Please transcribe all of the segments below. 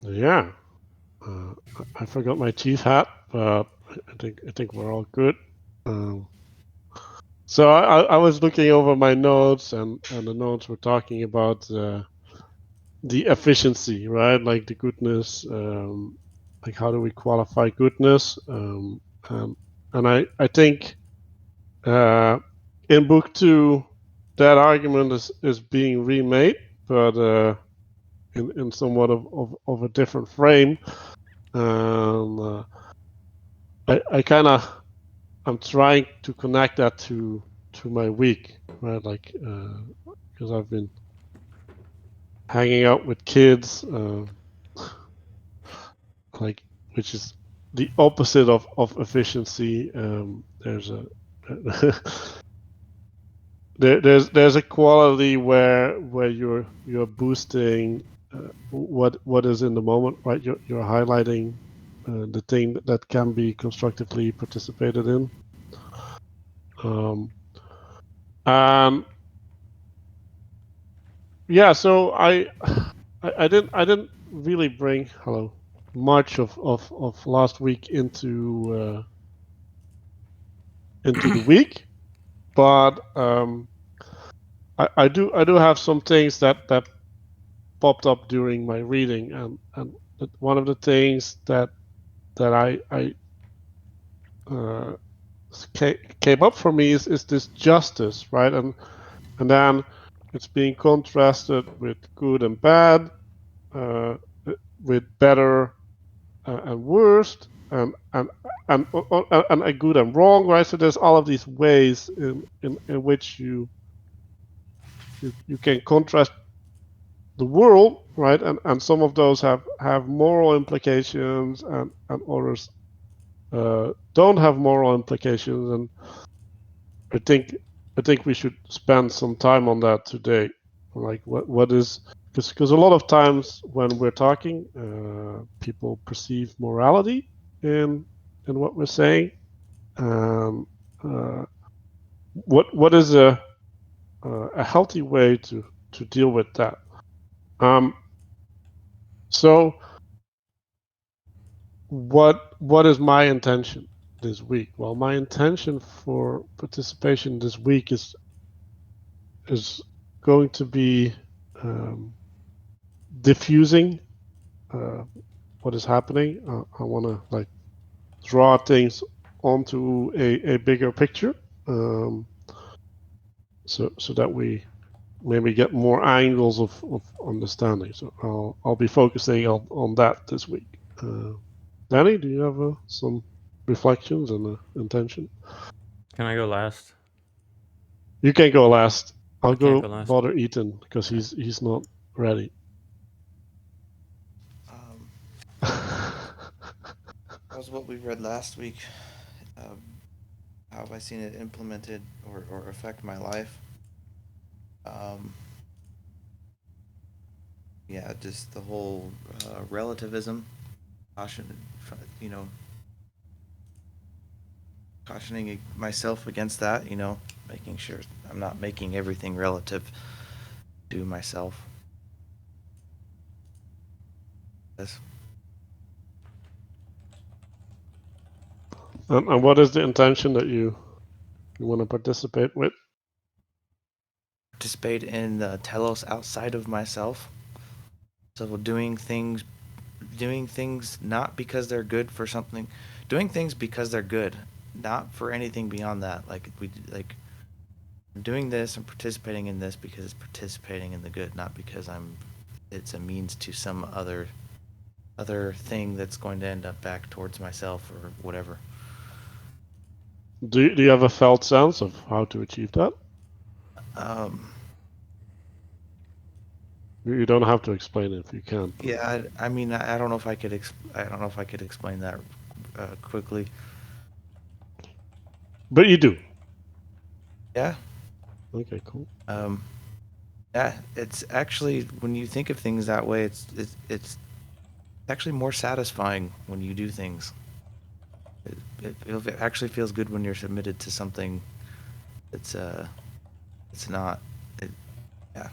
Yeah. Uh, I forgot my chief hat, but I think we're all good. Um, so I was looking over my notes, and the notes were talking about the efficiency, right? Like the goodness, like how do we qualify goodness? Um, and I think uh, in book two, that argument is being remade, but in somewhat of a different frame. And I kind of I'm trying to connect that to my week, right? Like because I've been hanging out with kids, like which is the opposite of efficiency. There's a there's a quality where you're boosting what is in the moment, right? You're highlighting the thing that can be constructively participated in. Um, and yeah, so I didn't really bring much of last week into the week, but I do have some things that popped up during my reading, and one of the things that I uh, came up for me is this justice, right? And then it's being contrasted with good and bad, uh, with better and worst, and a good and wrong, right? So there's all of these ways in which you can contrast the world, right? And some of those have moral implications, and others don't have moral implications. And I think I think we should spend some time on that today. Like what is because a lot of times when we're talking, people perceive morality in in what we're saying. Um, uh, what is a healthy way to deal with that? Um, so what is my intention this week? Well, my intention for participation this week is going to be um, diffusing uh, what is happening. I want to like draw things onto a bigger picture, um, so that we maybe get more angles of understanding. So I'll be focusing on that this week. Danny, do you have some reflections and intention? Can I go last? You can go last. I'll I can't go go last. bother Ethan because Okay. he's not ready. Um, that was what we read last week. Um, how have I seen it implemented or affect my life? Um, yeah, just the whole relativism, caution, you know, cautioning myself against that. Making sure I'm not making everything relative to myself. Yes. And what is the intention that you want to participate with? Participate in the telos outside of myself. So doing things not because they're good for something, doing things because they're good, not for anything beyond that. Like I'm doing this, I'm participating in this because it's participating in the good, not because it's a means to some other thing that's going to end up back towards myself or whatever. Do you have a felt sense of how to achieve that? Um, You don't have to explain it if you can't. But yeah, I mean, I don't know if I don't know if I could explain that quickly. you do. Yeah. Okay, cool. Um, yeah, it's actually when you think of things that way, it's actually more satisfying when you do things. It actually feels good when you're submitted to something that's it's not. It, yeah.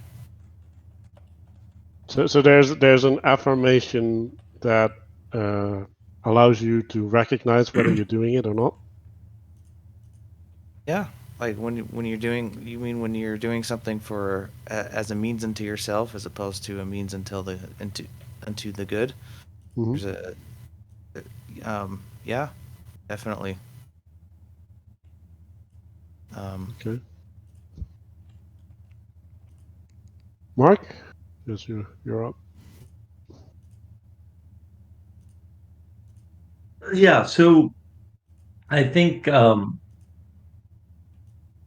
So there's an affirmation that allows you to recognize whether you're doing it or not. Yeah, like when you're doing, you mean when you're doing something for as a means unto yourself, as opposed to a means until the unto the good. Hmm. There's yeah, definitely. Okay, Mark, yes, you're up. Yeah, so I think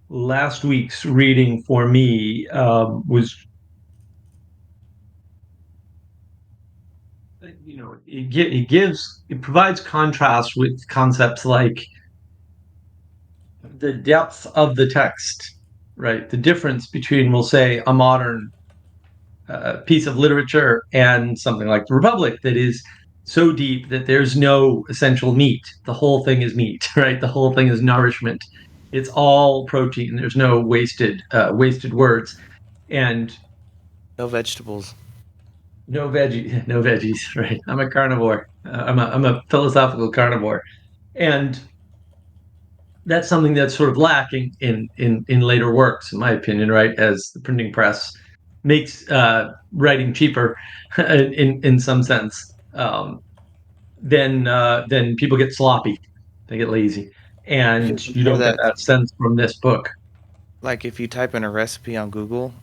last week's reading for me was, it provides contrast with concepts like the depth of the text, right? The difference between, we'll say, a modern piece of literature and something like the Republic that is so deep that there's no essential meat. The whole thing is meat, right? The whole thing is nourishment. It's all protein. There's no wasted words, and No vegetables. no veggies, right? I'm a carnivore. I'm a philosophical carnivore, and that's something that's sort of lacking in later works, in my opinion, right? As the printing press makes writing cheaper, in some sense, then people get sloppy, they get lazy, and you Or don't get that, that sense from this book. like if you type in a recipe on Google,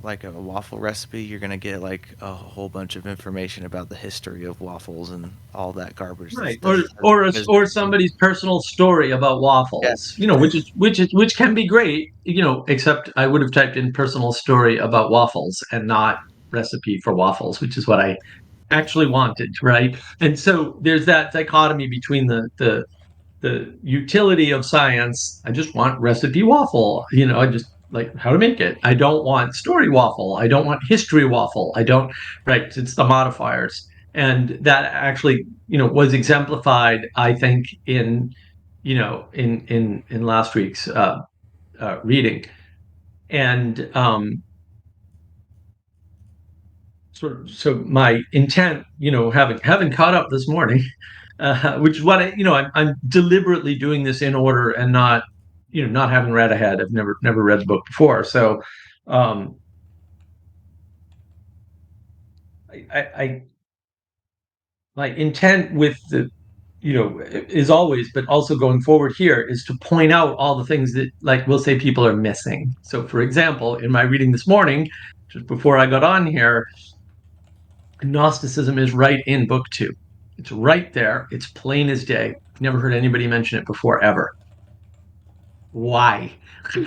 like a waffle recipe, you're gonna get like a whole bunch of information about the history of waffles and all that garbage. Right, or Business. somebody's personal story about Yeah. waffles, which can be great, except I would have typed in personal story about waffles and not recipe for waffles, which is what I actually wanted, right? And so there's that dichotomy between the utility of science. I just want recipe waffle. I just like how to make it. I don't want story waffle. I don't want history waffle. I don't, right. It's the modifiers. And that actually, was exemplified, I think, in last week's reading. And so my intent, having caught up this morning, which is what I'm deliberately doing this in order and not, not having read ahead. I've never read the book before, so um, I my intent with the, is always, but also going forward here, is to point out all the things that, like, we'll say people are missing. So, for example, in my reading this morning, just before I got on here, Gnosticism is right in book 2. It's right there. It's plain as day. Never heard anybody mention it before, ever. Why?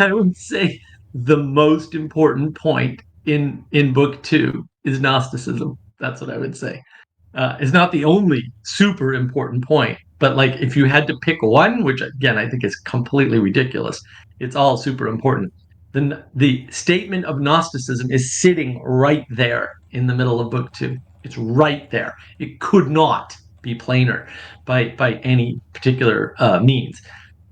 I would say the most important point in book 2 is Gnosticism. That's what I would say. It's not the only super important point, but like if you had to pick one, which again I think is completely ridiculous, it's all super important. Then the statement of Gnosticism is sitting right there in the middle of book 2. It's right there. It could not be plainer by any particular means.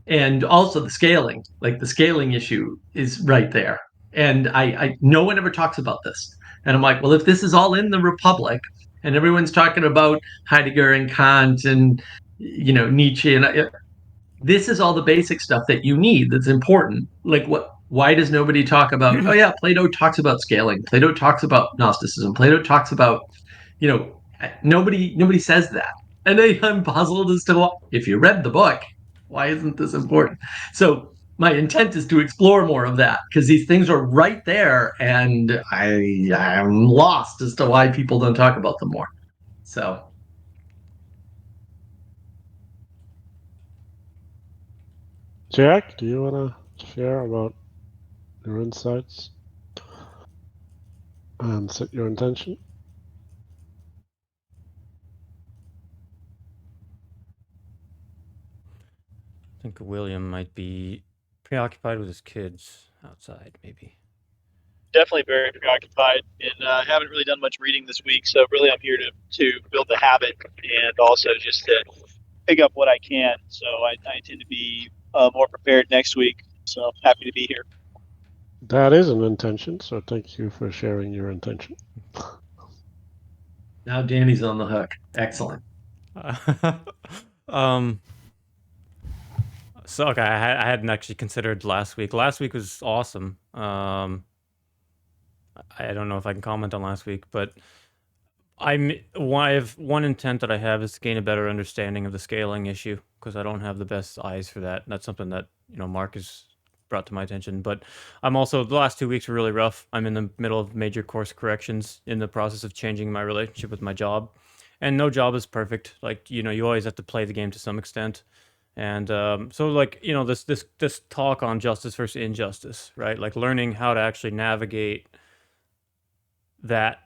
And also the scaling, like the scaling issue is right there. And I no one ever talks about this. And I'm like, well, if this is all in the Republic and everyone's talking about Heidegger and Kant and Nietzsche, and this is all the basic stuff that you need, that's important. Like, what? Why does nobody talk about? Oh yeah, Plato talks about scaling. Plato talks about Gnosticism. Plato talks about, you know, nobody says that. And I'm puzzled as to if you read the book, why isn't this important? So my intent is to explore more of that, because these things are right there, and I'm lost as to why people don't talk about them more. So Jack, do you want to share about your insights and set your intention? I think William might be preoccupied with his kids outside, maybe. Definitely very preoccupied and haven't really done much reading this week. So really, I'm here to build the habit and also just to pick up what I can. So I intend to be more prepared next week. So happy to be here. That is an intention, so thank you for sharing your intention. Now Danny's on the hook. Excellent. um. So okay, I hadn't actually considered last week. Last week was awesome. I don't know if I can comment on last week, but I have one intent that I have is to gain a better understanding of the scaling issue because I don't have the best eyes for that. That's something that Mark has brought to my attention. But I'm also the last 2 weeks were really rough. I'm in the middle of major course corrections in the process of changing my relationship with my job, and no job is perfect. Like you always have to play the game to some extent. And so, like this talk on justice versus injustice, right? Like learning how to actually navigate that.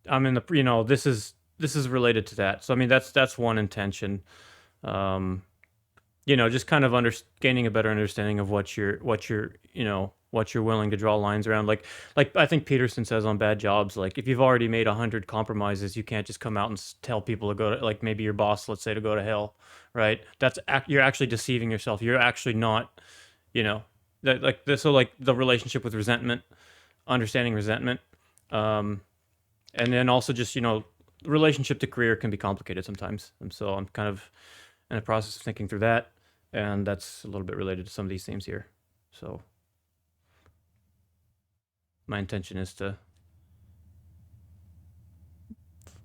I'm in the this is related to that. So I mean that's one intention. Um, just kind of gaining a better understanding of what you're willing to draw lines around. Like I think Peterson says on Bad Jobs, like if you've already made 100 compromises, you can't just come out and tell people to go to, like, maybe your boss, let's say, to go to hell, right? You're actually deceiving yourself. You're actually not, you know, that like this. So like the relationship with resentment, understanding resentment, um, and then also just relationship to career can be complicated sometimes, and so I'm kind of in the process of thinking through that, and that's a little bit related to some of these themes here. So my intention is to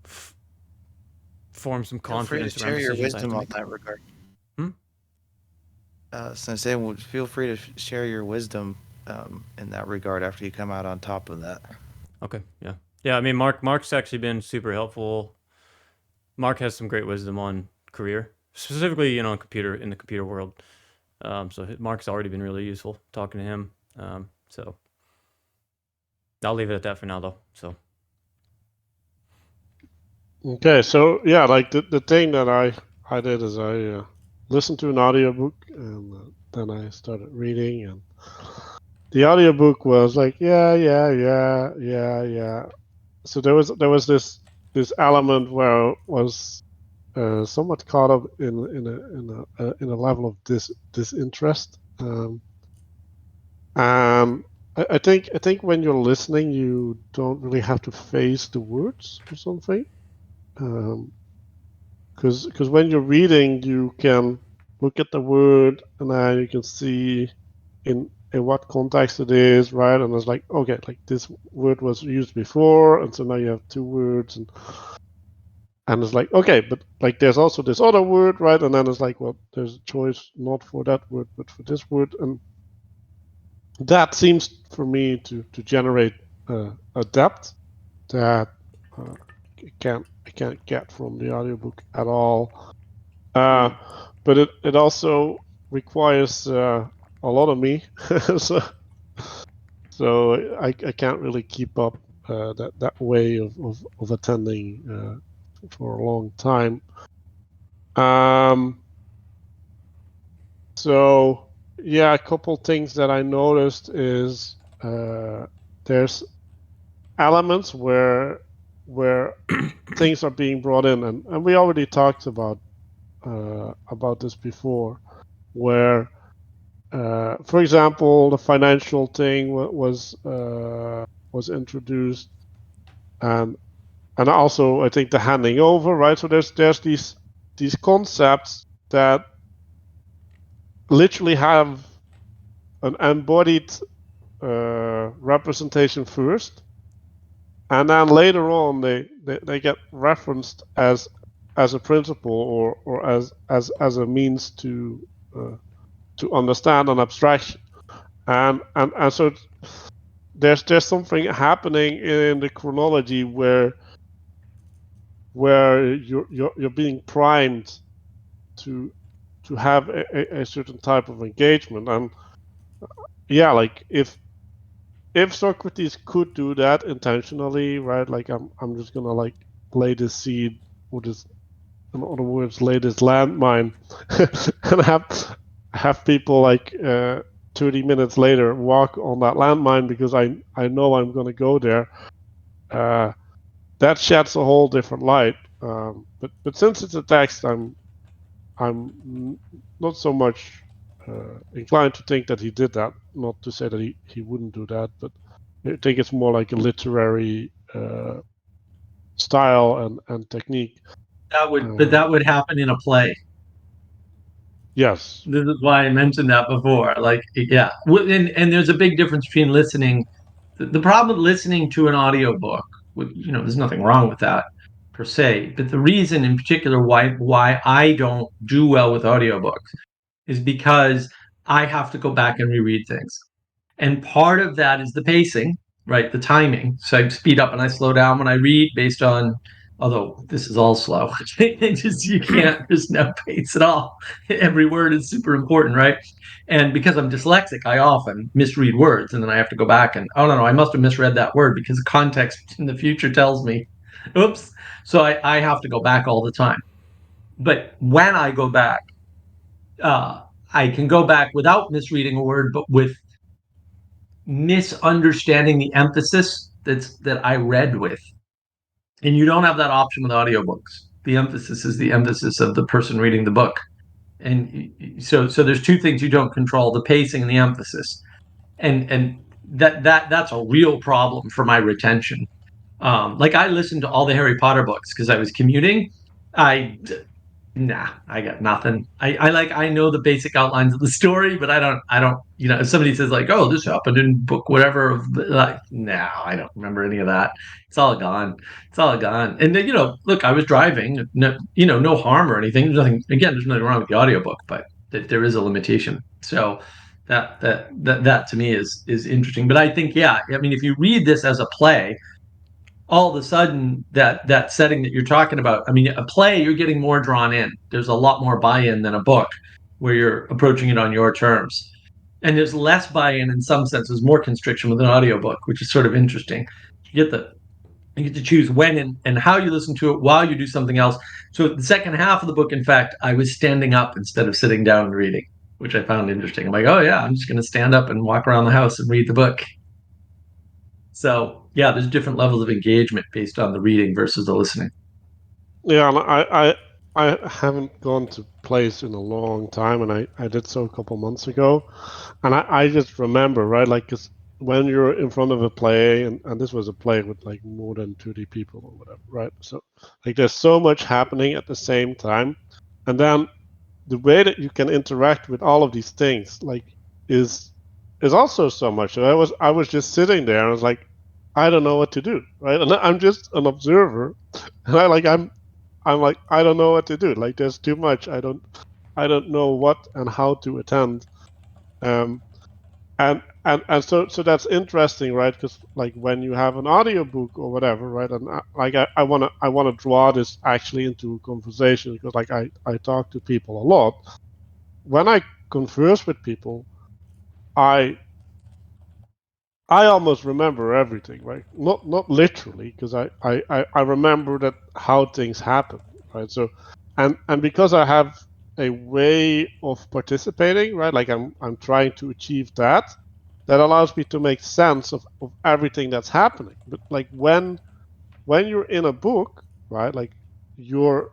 f- form some Feel free to confidence around share your decisions I have wisdom to on make. that regard. Hmm? Sensei, feel free to share your wisdom in that regard after you come out on top of that. Okay, yeah, yeah. I mean, Mark's actually been super helpful. Mark has some great wisdom on career, specifically, in the computer world. So Mark's already been really useful talking to him. So I'll leave it at that for now, though. So Okay, so yeah, like the thing that I did is I listened to an audiobook and then I started reading, and the audiobook was like yeah. So there was this element where I was somewhat caught up in a level of disinterest. Um, I think when you're listening, you don't really have to face the words or something. Because when you're reading, you can look at the word and then you can see in what context it is, right? And it's like, okay, like this word was used before, and so now you have two words, and it's like, okay, but like there's also this other word, right? And then it's like, well, there's a choice not for that word, but for this word, and that seems for me to generate a depth that uh, I can't get from the audiobook at all. But it also requires a lot of me, so I can't really keep up that way of attending for a long time. So yeah, a couple things that I noticed is there's elements where things are being brought in, and we already talked about this before, where for example, the financial thing was introduced, and also I think the handing over, right? So there's these concepts that literally have an embodied representation first, and then later on they get referenced as a principle or as a means to understand an abstraction, and so there's something happening in the chronology where you're being primed to have a certain type of engagement. And yeah, like if Socrates could do that intentionally, right? Like I'm just gonna like lay this seed, or this, in other words, lay this landmine, and have people like 30 minutes later walk on that landmine because I know I'm gonna go there. That sheds a whole different light. But since it's a text, I'm not so much inclined to think that he did that. Not to say that he wouldn't do that, but I think it's more like a literary style and technique. But that would happen in a play. Yes. This is why I mentioned that before. Like, yeah, and there's a big difference between listening. The problem with listening to an audiobook, there's nothing wrong with that per se. But the reason, in particular, why I don't do well with audiobooks is because I have to go back and reread things. And part of that is the pacing, right? The timing. So I speed up and I slow down when I read based on, although this is all slow. You can't, there's no pace at all. Every word is super important, right? And because I'm dyslexic, I often misread words and then I have to go back and, oh, no, I must have misread that word because the context in the future tells me, oops. So I have to go back all the time. But when I go back, uh, I can go back without misreading a word, but with misunderstanding the emphasis that I read with. And you don't have that option with audiobooks. The emphasis is the emphasis of the person reading the book. And so there's two things you don't control: the pacing and the emphasis. And that's a real problem for my retention. Like I listened to all the Harry Potter books because I was commuting. I Nah, I got nothing. I know the basic outlines of the story, but I don't if somebody says like, oh, this happened in book whatever, like, no, I don't remember any of that. It's all gone. It's all gone. And then, look, I was driving, no harm or anything. There's nothing wrong with the audiobook, but there is a limitation. So that to me is interesting. But I think, yeah, I mean, if you read this as a play, all of a sudden that setting that you're talking about, I mean, a play, you're getting more drawn in. There's a lot more buy-in than a book where you're approaching it on your terms. And there's less buy-in in some senses, more constriction with an audiobook, which is sort of interesting. You get to choose when and how you listen to it while you do something else. So the second half of the book, in fact, I was standing up instead of sitting down and reading, which I found interesting. I'm like, oh yeah, I'm just going to stand up and walk around the house and read the book. So yeah, there's different levels of engagement based on the reading versus the listening. Yeah, and I haven't gone to plays in a long time, and I did so a couple months ago, and I just remember, right, like, 'cause when you're in front of a play, and this was a play with like more than 30 people or whatever, right? So like there's so much happening at the same time, and then the way that you can interact with all of these things like is is also so much. So I was just sitting there and I was like, I don't know what to do, right? And I'm just an observer, and I'm like, I don't know what to do. Like there's too much. I don't know what and how to attend. Um, and so that's interesting, right? Because like when you have an audiobook or whatever, right? And I wanna draw this actually into a conversation because like I talk to people a lot. When I converse with people, I I almost remember everything, right? Not literally, because I remember that how things happen, right? So, and because I have a way of participating, right? Like I'm trying to achieve that. That allows me to make sense of everything that's happening. But like when you're in a book, right? Like you're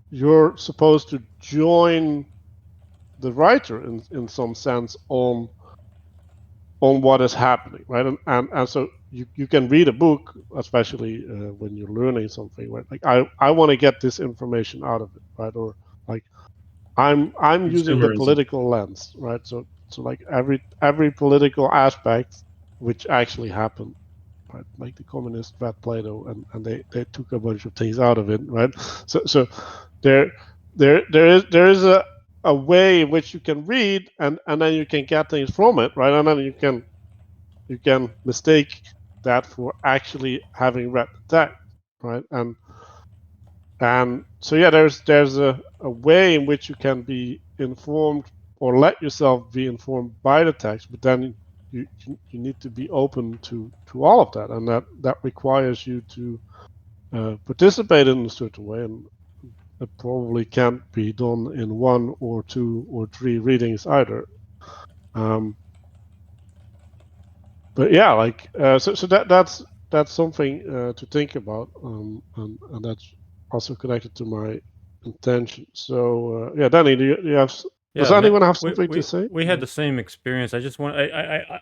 you're supposed to join the writer in some sense on what is happening, right? And so you can read a book, especially when you're learning something, right? Like I want to get this information out of it, right? Or like I'm using the Consumerism. political lens, right? So like every political aspect which actually happened, right? Like the communists read Plato and they took a bunch of things out of it, right? So there there is a way in which you can read and then you can get things from it, right? And then you can mistake that for actually having read the text, right? And so yeah, there's a way in which you can be informed or let yourself be informed by the text, but then you need to be open to all of that, and that requires you to participate in a certain way, and it probably can't be done in one or two or three readings either. Um, but yeah, like so that's something to think about, and that's also connected to my intention. So yeah, Danny, do you have? Does Yeah, anyone have we something to we say? we had the same experience. I just want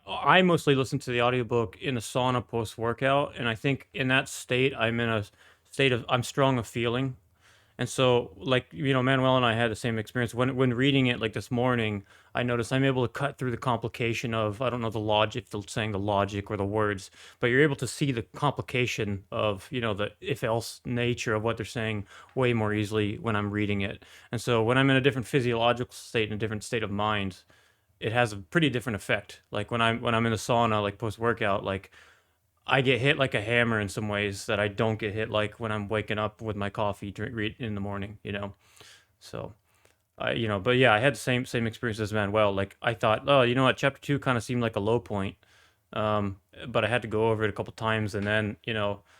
I mostly listen to the audiobook in the sauna post workout, and I think in that state I'm in a state of I'm strong of feeling. And so, like, Manuel and I had the same experience when reading it. Like this morning, I noticed I'm able to cut through the complication of, I don't know the logic, saying the logic or the words, but you're able to see the complication of the if else nature of what they're saying way more easily when I'm reading it. And so when I'm in a different physiological state, in a different state of mind, it has a pretty different effect. Like when I'm in a sauna, like post workout, like I get hit like a hammer in some ways that I don't get hit like when I'm waking up with my coffee drink in the morning. So but yeah, I had the same experience as Manuel. Like I thought, oh, you know what, chapter two kind of seemed like a low point, but I had to go over it a couple times, and then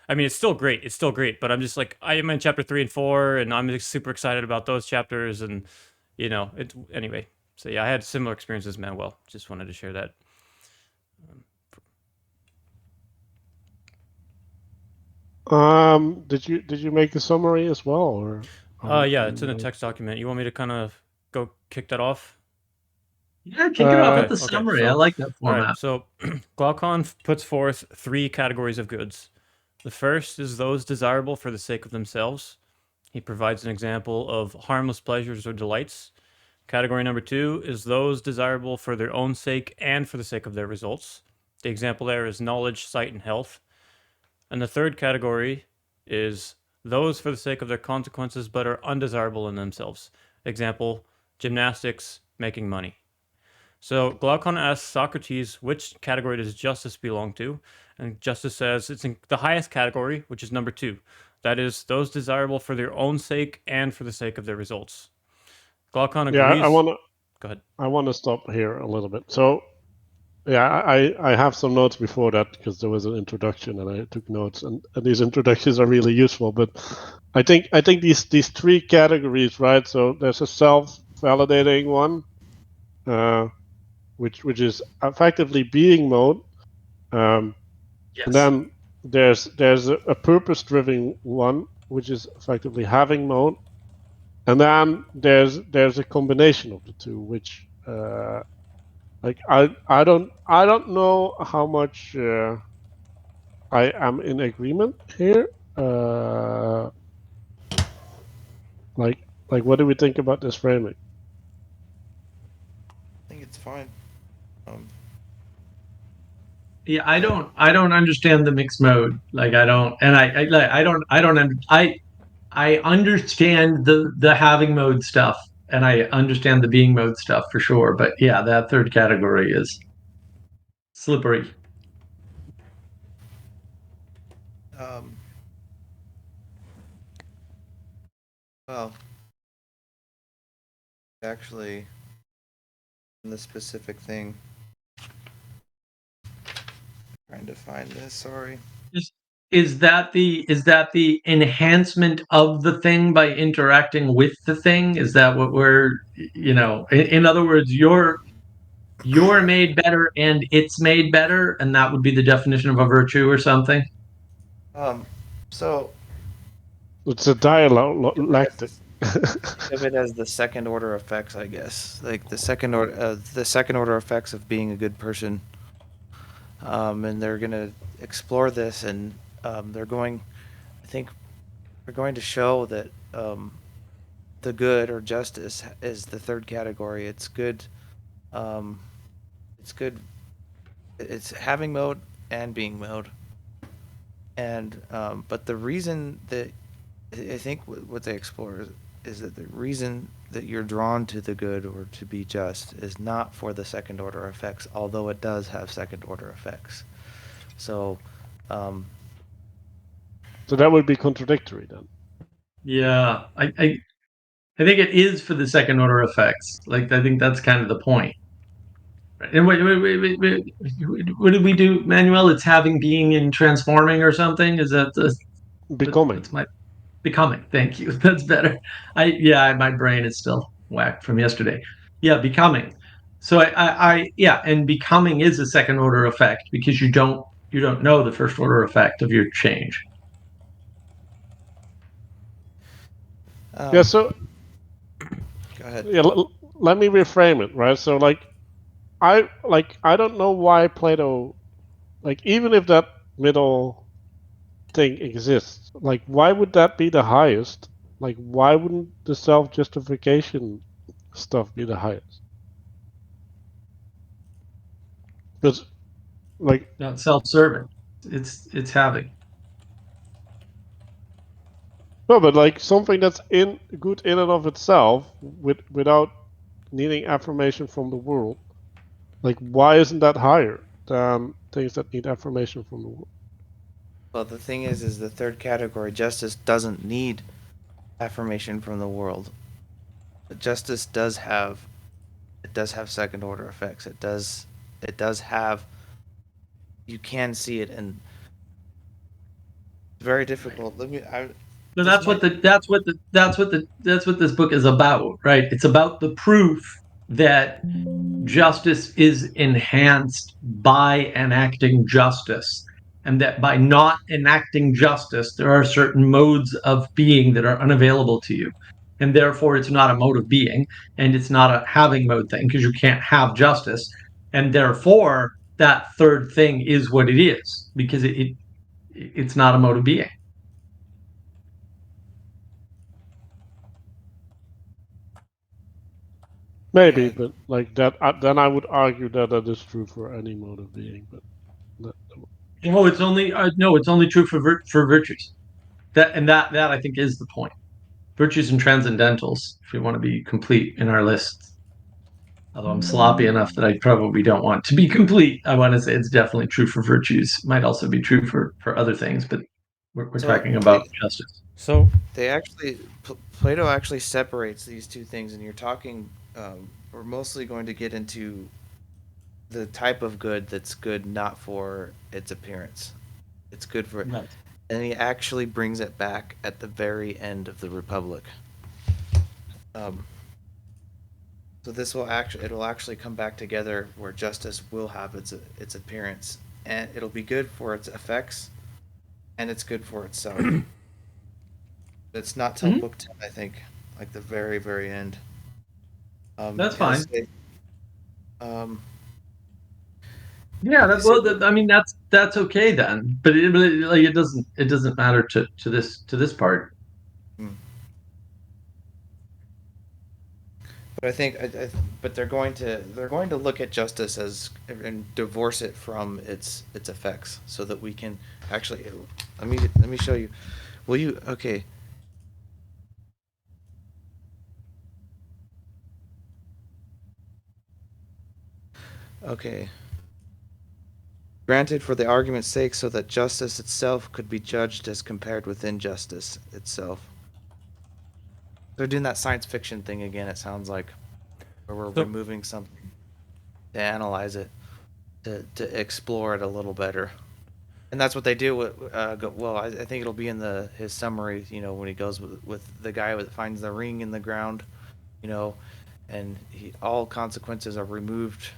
I mean, it's still great. It's still great, but I'm just like I am in chapter three and four, and I'm just super excited about those chapters, and it anyway. So yeah, I had similar experiences, Manuel. Just wanted to share that. Did you make a summary as well, or Yeah, you it's in a know? text document. You want me to kind of go kick that off? Yeah, kick it off with Okay, the okay. summary. I So, like that all right. format. So, Glaucon puts forth three categories of goods. The first is those desirable for the sake of themselves. He provides an example of harmless pleasures or delights. Category number two is those desirable for their own sake and for the sake of their results. The example there is knowledge, sight, and health. And the third category is those for the sake of their consequences but are undesirable in themselves. Example, gymnastics, making money. So Glaucon asks Socrates, which category does justice belong to? And justice says it's in the highest category, which is number two. That is, those desirable for their own sake and for the sake of their results. Glaucon Yeah, I agrees. wanna Go ahead. I wanna stop here a little bit. So yeah, I have some notes before that because there was an introduction and I took notes, and these introductions are really useful. But I think these three categories, right? So there's a self-validating one, uh, which is effectively being mode, um, and Yes. then there's a purpose-driven one, which is effectively having mode, and then there's a combination of the two, which like I don't know how much I am in agreement here. Uh, like what do we think about this framing? I think it's fine. Um, Yeah, I don't understand the mixed mode. Like I don't, and I understand the having mode stuff, and I understand the being mode stuff for sure. But yeah, that third category is slippery. um, well, actually, in the specific thing, trying to find this. Sorry. Is is that the enhancement of the thing by interacting with the thing? Is that what we're in other words, you're made better and it's made better, and that would be the definition of a virtue or something? Um, so It's a think of it as dialectic. this, think of it as the second order effects, I guess. Like the second order effects of being a good person. And they're gonna explore this, and they're going. I think we're going to show that the good or justice is the third category. It's good. Um, it's good. It's having mode and being mode. And but the reason that I think what they explore is that the reason that you're drawn to the good or to be just is not for the second order effects, although it does have second order effects. So, um, So that would be contradictory then. Yeah, I think it is for the second order effects. Like I think that's kind of the point. Right. And what did we do, Manuel? It's having, being, and transforming or something. Is that Becoming. that's my becoming? Thank you. That's better. My brain is still whacked from yesterday. Yeah, becoming. So yeah, and becoming is a second order effect because you don't know the first order effect of your change. Yeah. um, So go ahead. yeah, let me reframe it, right? So I don't know why Plato, like, even if that middle thing exists. Like, why would that be the highest? Like, why wouldn't the self-justification stuff be the highest? Because, like, Not self-serving. It's having. no, but like something that's in good in and of itself, without needing affirmation from the world. Like, why isn't that higher than things that need affirmation from the world? Well, the thing is the third category, justice, doesn't need affirmation from the world. But justice does have second order effects. It does have, you can see it, and it's very difficult. So This that's what might, that's what this book is about, right? It's about the proof that justice is enhanced by enacting justice, and that by not enacting justice, there are certain modes of being that are unavailable to you. And therefore, it's not a mode of being, and it's not a having mode thing because you can't have justice. And therefore, that third thing is what it is because it's not a mode of being. Maybe, yeah. but like that, then I would argue that that is true for any mode of being. But that, No, it's only no, it's only true for virtues. That I think is the point. Virtues and transcendentals, if we want to be complete in our lists. Although I'm sloppy enough that I probably don't want to be complete, I want to say it's definitely true for virtues. Might also be true for other things, but we're So talking about justice. So they actually, Plato actually separates these two things, and you're talking. We're mostly going to get into the type of good that's good not for its appearance. It's good for, Right. and he actually brings it back at the very end of the Republic. Um, so this will actually, it'll actually come back together where justice will have its appearance, and it'll be good for its effects, and it's good for itself. It's not till Mhm. book 10, I think, like the very very end. That's He'll fine. say, um, Yeah, he said, I mean that's okay then. But like it doesn't matter to this part. hmm. But I think, but they're going to look at justice as and divorce it from its effects, so that we can actually. Let me show you. Will you? Okay. Okay. Granted, for the argument's sake, so that justice itself could be judged as compared with injustice itself. They're doing that science fiction thing again. It sounds like, where we're so removing something to analyze it, to explore it a little better. And that's what they do with, well, I think it'll be in his summary, when he goes with the guy that finds the ring in the ground, you know, and all consequences are removed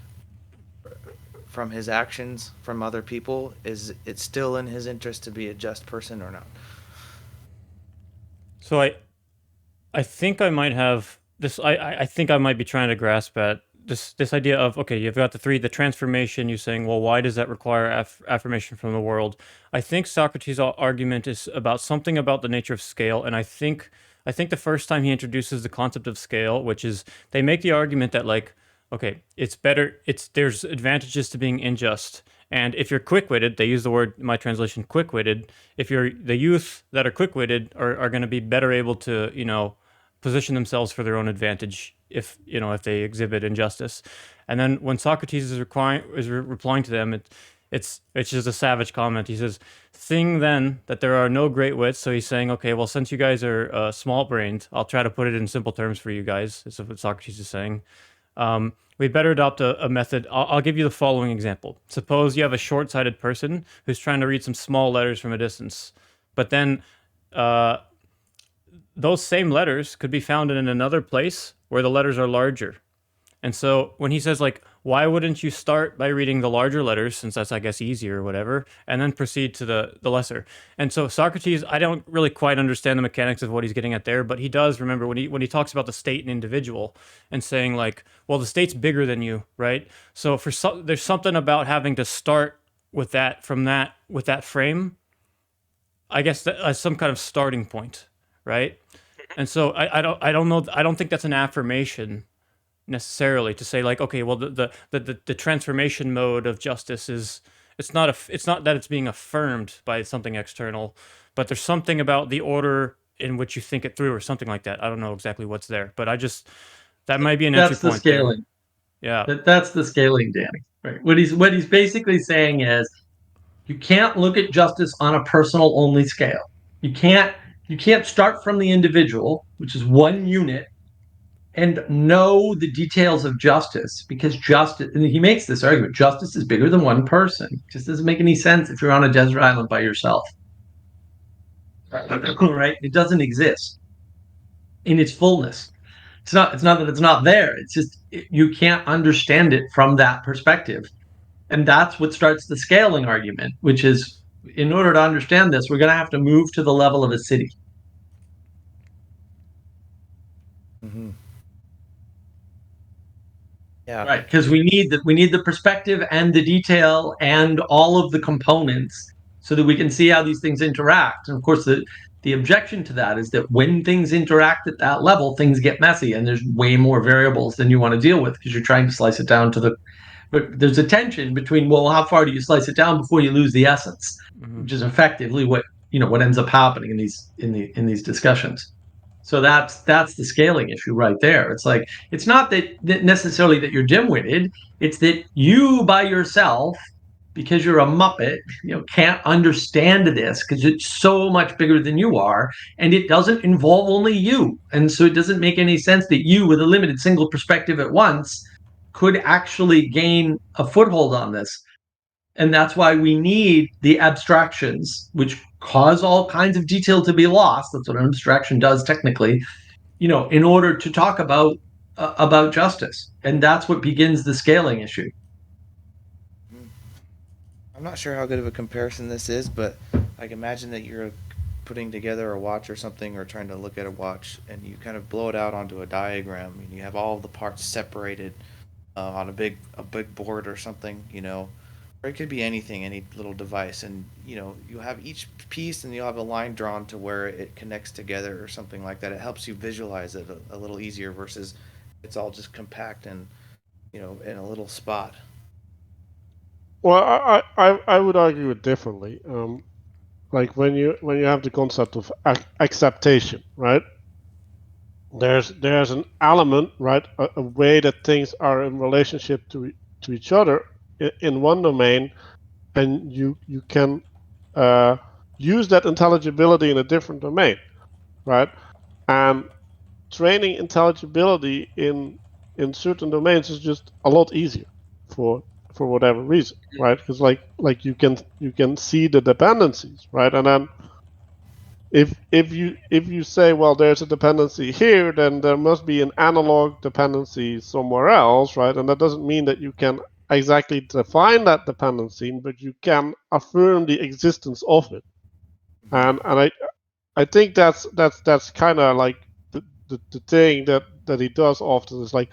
from his actions from other people. Is it still in his interest to be a just person or not? so I think I might have this. I think I might be trying to grasp at this idea of, okay, you've got the transformation. You're saying, well, why does that require affirmation from the world? I think Socrates' argument is about something about the nature of scale, and I think the first time he introduces the concept of scale, which is they make the argument that, like, okay, it's better. There's advantages to being unjust. And if you're quick-witted, they use the word, my translation, quick-witted. If you're the youth that are quick-witted are going to be better able to, position themselves for their own advantage if, if they exhibit injustice. And then when Socrates is replying to them, it's just a savage comment. He says, "Thing then that there are no great wits." So he's saying, okay, well, since you guys are small-brained, I'll try to put it in simple terms for you guys. Is what Socrates is saying. We'd better adopt a method. I'll give you the following example. Suppose you have a short sighted person who's trying to read some small letters from a distance, but then uh, those same letters could be found in another place where the letters are larger. And so when he says, like, why wouldn't you start by reading the larger letters, since that's, I guess, easier or whatever, and then proceed to the lesser? And so Socrates, I don't really quite understand the mechanics of what he's getting at there, but he does remember when he talks about the state and individual and saying, like, well, the state's bigger than you, right? So there's something about having to start with that with that frame. I guess as some kind of starting point, right? And so I don't know, I don't think that's an affirmation necessarily to say like, okay, well the transformation mode of justice is, it's not that it's being affirmed by something external, but there's something about the order in which you think it through or something like that. I don't know exactly what's there, but that might be an entry That's the point there. scaling. Yeah. That's the scaling, Danny. Right. What he's basically saying is you can't look at justice on a personal only scale. You can't you can't start from the individual, which is one unit, and know the details of justice because justice, and he makes this argument, justice is bigger than one person. It just doesn't make any sense if you're on a desert island by yourself. Right? It doesn't exist in its fullness. It's not that it's not there. It's just you can't understand it from that perspective. And that's what starts the scaling argument, which is in order to understand this, we're going to have to move to the level of a city. Mm-hmm. Yeah. Right, because we need the perspective and the detail and all of the components so that we can see how these things interact. And of course, the objection to that is that when things interact at that level, things get messy and there's way more variables than you want to deal with because you're trying to slice it down to the. But there's a tension between, well, how far do you slice it down before you lose the essence, Mm-hmm. which is effectively what ends up happening in these discussions. So that's the scaling issue right there. It's like it's not that necessarily that you're dim-witted. It's that you by yourself, because you're a muppet, can't understand this because it's so much bigger than you are, and it doesn't involve only you. And so it doesn't make any sense that you, with a limited single perspective at once, could actually gain a foothold on this. And that's why we need the abstractions, which cause all kinds of detail to be lost. That's what an abstraction does technically, in order to talk about justice. And that's what begins the scaling issue. I'm not sure how good of a comparison this is, but like imagine that you're putting together a watch or something, or trying to look at a watch, and you kind of blow it out onto a diagram, and you have all of the parts separated on a big board or something, or it could be anything, any little device, and you have each piece, and you'll have a line drawn to where it connects together or something like that. It helps you visualize it a little easier versus it's all just compact and in a little spot. Well, I would argue it differently. Like when you have the concept of acceptation, right? There's an element, right, a way that things are in relationship to each other in one domain, and you can uh, use that intelligibility in a different domain, right? And training intelligibility in certain domains is just a lot easier for for whatever reason, right? Because like you can see the dependencies, right? And then if you say, well, there's a dependency here, then there must be an analog dependency somewhere else, right? And that doesn't mean that you can exactly define that dependency, but you can affirm the existence of it. And I think that's kind of like the thing that he does often is like,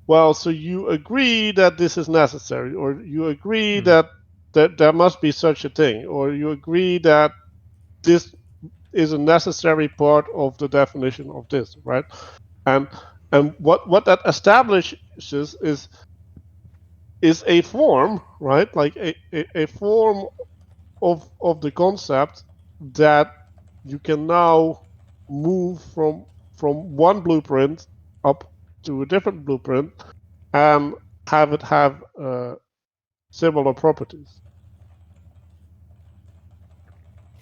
well, so you agree that this is necessary, or you agree that there must be such a thing, or you agree that this is a necessary part of the definition of this, right? And and what that establishes is a form, right? Like a form of the concept that you can now move from one blueprint up to a different blueprint and have it have similar properties.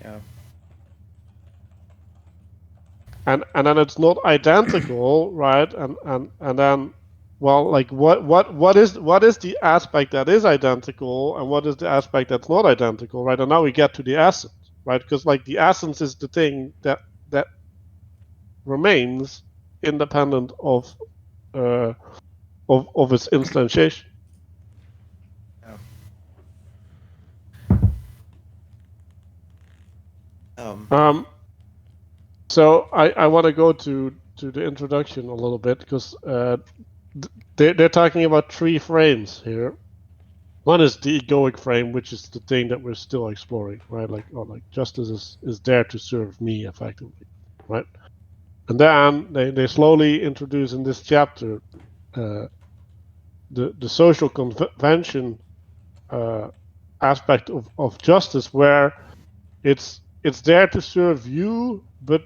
Yeah. And then it's not identical, right? And then, well, like what is the aspect that is identical, and what is the aspect that's not identical, right? And now we get to the essence, right? Because like the essence is the thing that remains independent uh, of its instantiation. Yeah. Um, So I want to go to the introduction a little bit because they're talking about three frames here. One is the egoic frame, which is the thing that we're still exploring, right? Like, justice is there to serve me effectively, right? And then they slowly introduce in this chapter the social convention aspect of justice, where it's there to serve you, but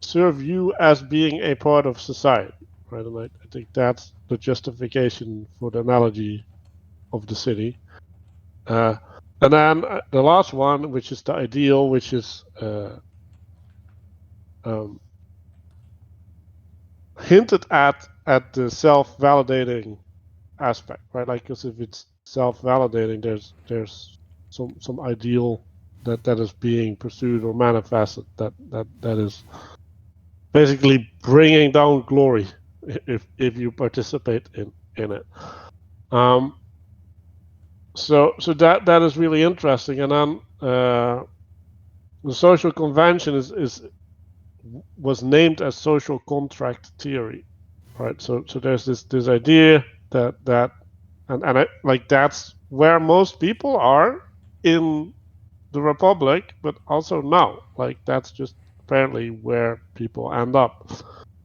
serve you as being a part of society, right? And I think that's the justification for the analogy of the city. And then the last one, which is the ideal, which is um, hinted at the self-validating aspect, right? Like, because if it's self-validating, there's some ideal that is being pursued or manifested that is basically bringing down glory if you participate in it. So that is really interesting, and then the social convention was named as social contract theory, right? So there's this idea that and I, like, that's where most people are in the republic, but also now, like, that's just apparently where people end up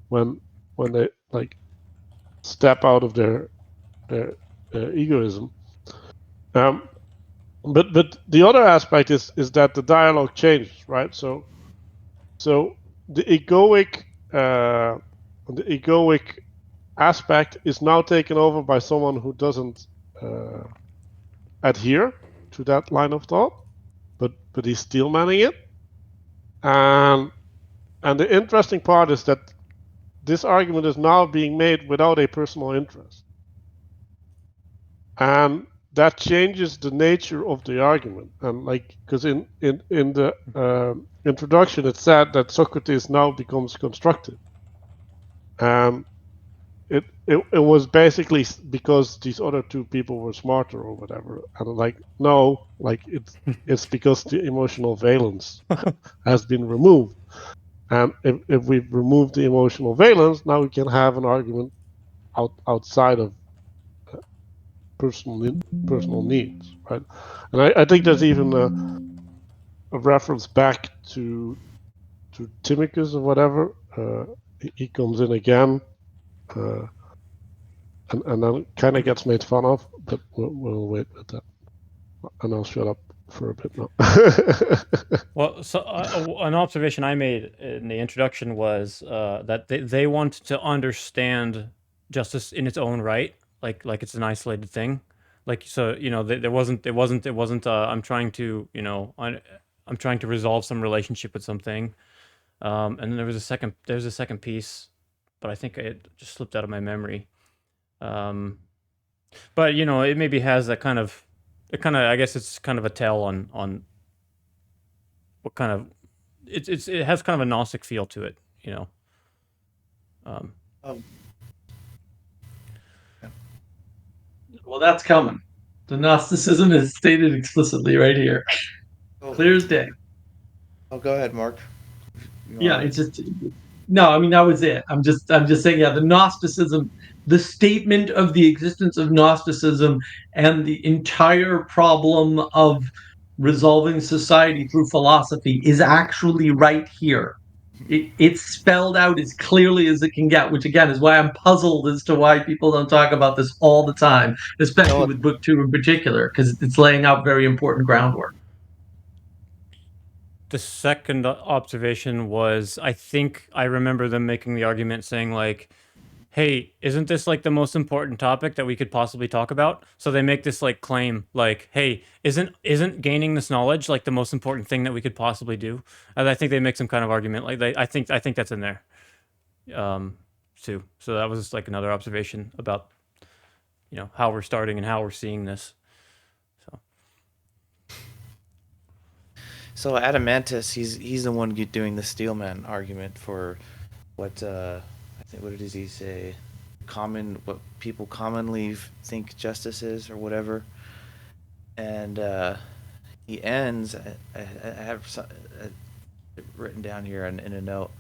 when they, like, step out of their egoism. Um, but the other aspect is that the dialogue changes, right? So the egoic uh, the egoic aspect is now taken over by someone who doesn't uh, adhere to that line of thought, but he's still manning it. And the interesting part is that this argument is now being made without a personal interest, and that changes the nature of the argument. And, like, because in the introduction it said that Socrates now becomes constructive, and it was basically because these other two people were smarter or whatever. And, like, no, like, it's because the emotional valence has been removed. And if we've removed the emotional valence, now we can have an argument outside of personal needs, right? And I think there's even a reference back to Timicus or whatever. He comes in again, uh, and then kind of gets made fun of, but we'll wait with that. And I'll shut up for a bit now. Well, so an observation I made in the introduction was that they want to understand justice in its own right, like it's an isolated thing. Like, so, there wasn't I'm trying to, I'm trying to resolve some relationship with something. And then there's a second piece, but I think it just slipped out of my memory. Um, but it maybe has that kind of, I guess it's kind of a tell on what kind of, it has kind of a Gnostic feel to it, you know. Um, Um, Well, that's coming. The Gnosticism is stated explicitly right here, oh, clear as day. go ahead, Mark. You Yeah, want it's just no. I mean, that was it. I'm just saying. Yeah, the Gnosticism, the statement of the existence of Gnosticism, and the entire problem of resolving society through philosophy is actually right here. It's spelled out as clearly as it can get, which again is why I'm puzzled as to why people don't talk about this all the time, especially no, with book two in particular, because it's laying out very important groundwork. the second observation was, I think I remember them making the argument saying, like, hey, isn't this like the most important topic that we could possibly talk about? So they make this like claim, like, hey, isn't gaining this knowledge like the most important thing that we could possibly do? And I think they make some kind of argument, like, I think that's in there, um, too. So that was just like another observation about how we're starting and how we're seeing this. So So Adamantis, he's the one doing the Steelman argument for what I think. What does he say? What people commonly think justice is, or whatever. And he ends. I have written down here in a note.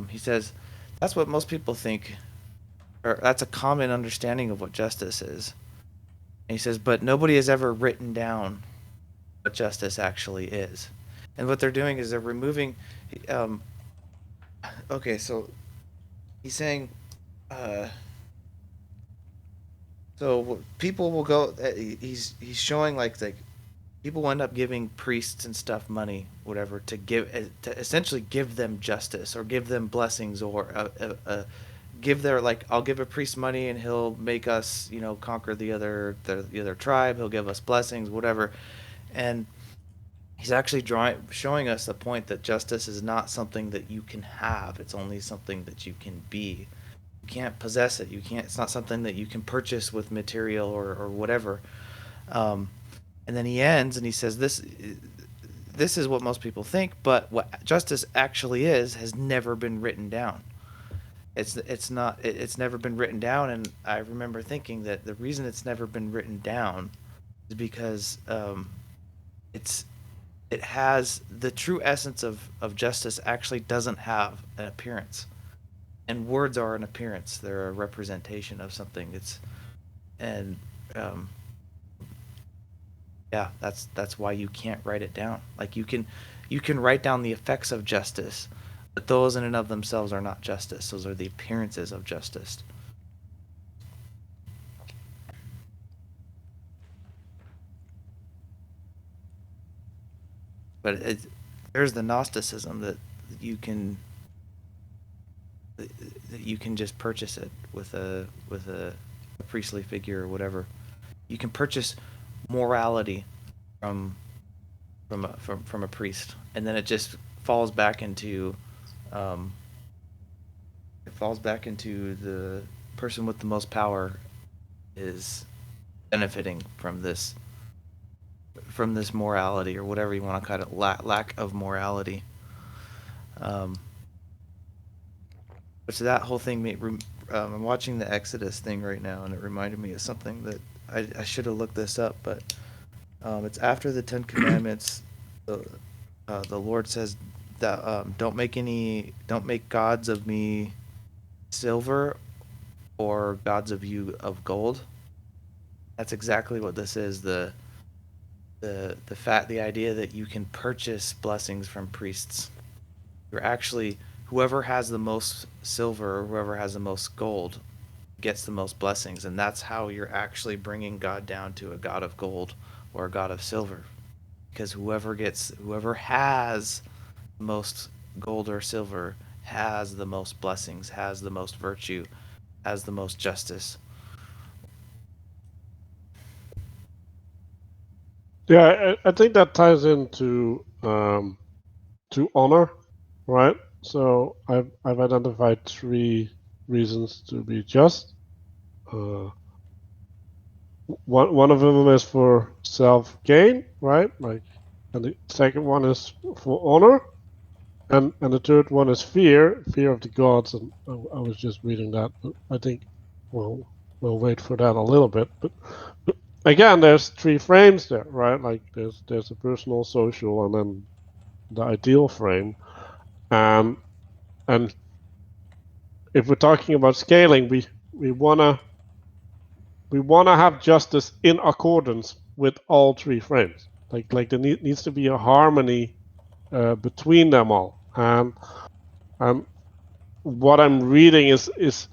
He says, "That's what most people think, or that's a common understanding of what justice is. And he says, but nobody has ever written down what justice actually is. And what they're doing is they're removing. Um, okay, so he's saying, uh, so people will go. He's showing like people will end up giving priests and stuff money, whatever, to essentially give them justice or give them blessings or give their like I'll give a priest money and he'll make us conquer the other tribe. He'll give us blessings, whatever, and he's actually showing us the point that justice is not something that you can have. It's only something that you can be. You can't possess it. You can't. It's not something that you can purchase with material or whatever. Um, and then he ends and he says this is what most people think, but what justice actually is has never been written down. It's not it's never been written down, and I remember thinking that the reason it's never been written down is because it's it has the true essence of justice actually doesn't have an appearance, and words are an appearance. They're a representation of something. It's and yeah, that's why you can't write it down. Like you can write down the effects of justice, but those in and of themselves are not justice. Those are the appearances of justice. But there's the Gnosticism that you can that you can just purchase it with a priestly figure or whatever. You can purchase morality from from a priest, and then it just falls back into um, it falls back into the person with the most power is benefiting from this morality or whatever you want to call it, lack of morality. Um, which that whole thing I'm watching the Exodus thing right now, and it reminded me of something that I should have looked this up, but it's after the Ten Commandments. The Lord says that don't make gods of me silver or gods of you of gold. That's exactly what this is. The idea that you can purchase blessings from priests. You're actually whoever has the most silver or whoever has the most gold gets the most blessings, and that's how you're actually bringing God down to a god of gold or a god of silver, because whoever has the most gold or silver has the most blessings, has the most virtue, has the most justice. Yeah, I think that ties into to honor, right? So I've identified three reasons to be just. Uh, one of them is for self gain, right? Like, and the second one is for honor, and the third one is fear of the gods. And I was just reading that, but I think we'll wait for that a little bit. But again, there's three frames there, right? Like there's a personal, social, and then the ideal frame. Um, and if we're talking about scaling, we wanna we wanna have justice in accordance with all three frames. Like there needs to be a harmony between them all. And what I'm reading is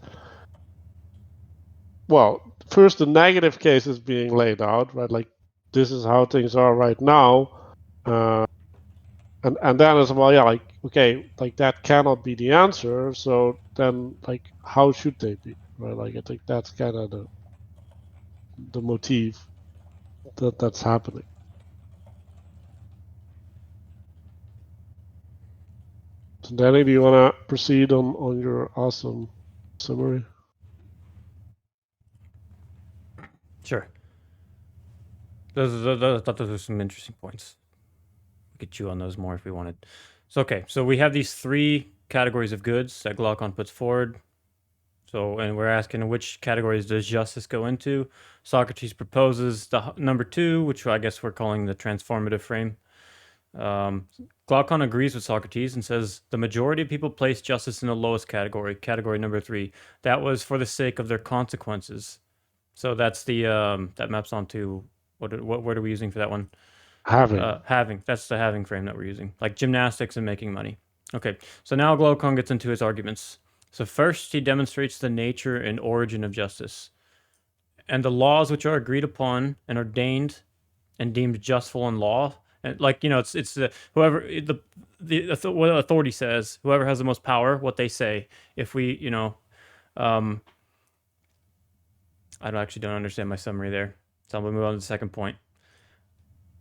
well, first the negative case is being laid out, right? Like this is how things are right now. Uh, and then as well, yeah, like okay, like that cannot be the answer. So then, like, how should they be, right? Like I think that's kind of the motif that's happening. So Danny, do you want to proceed on your awesome summary? Sure. I thought those were some interesting points. We could chew on those more if we wanted. So okay, so we have these three categories of goods that Glaucon puts forward. So, and we're asking which categories does justice go into? Socrates proposes the number two, which I guess we're calling the transformative frame. Glaucon agrees with Socrates and says the majority of people place justice in the lowest category, category number three. That was for the sake of their consequences. So that's the that maps onto what word are we using for that one? Having. Having. That's the having frame that we're using, like gymnastics and making money. Okay, so now Glaucon gets into his arguments. So first, he demonstrates the nature and origin of justice, and the laws which are agreed upon and ordained and deemed justful in law. And like it's whoever what authority says, whoever has the most power, what they say. If we um, I don't understand my summary there, so I'm gonna move on to the second point.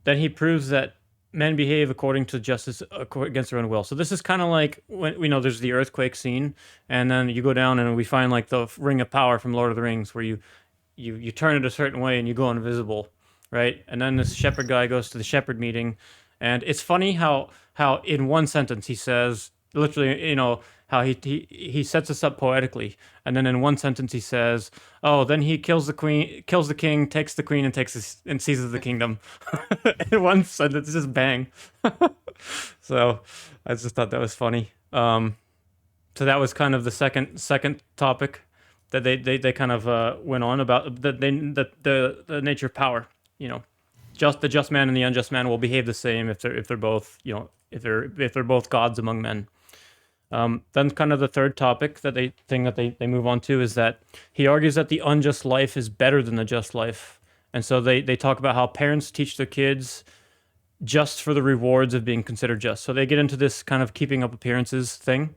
Then he proves that men behave according to justice against their own will. So this is kind of like when we know there's the earthquake scene, and then you go down and we find like the ring of power from Lord of the Rings, where you turn it a certain way and you go invisible, right? And then this shepherd guy goes to the shepherd meeting, and it's funny how in one sentence he says literally, how he sets us up poetically, and then in one sentence he says, "Oh, then he kills the queen, kills the king, takes the queen, and and seizes the kingdom." In one sentence, just bang. So I just thought that was funny. So that was kind of the second topic that they kind of went on about the nature of power. Just the just man and the unjust man will behave the same if they're both if they're both gods among men. Then kind of the third topic that they move on to is that he argues that the unjust life is better than the just life, and so they talk about how parents teach their kids just for the rewards of being considered just. So they get into this kind of keeping up appearances thing,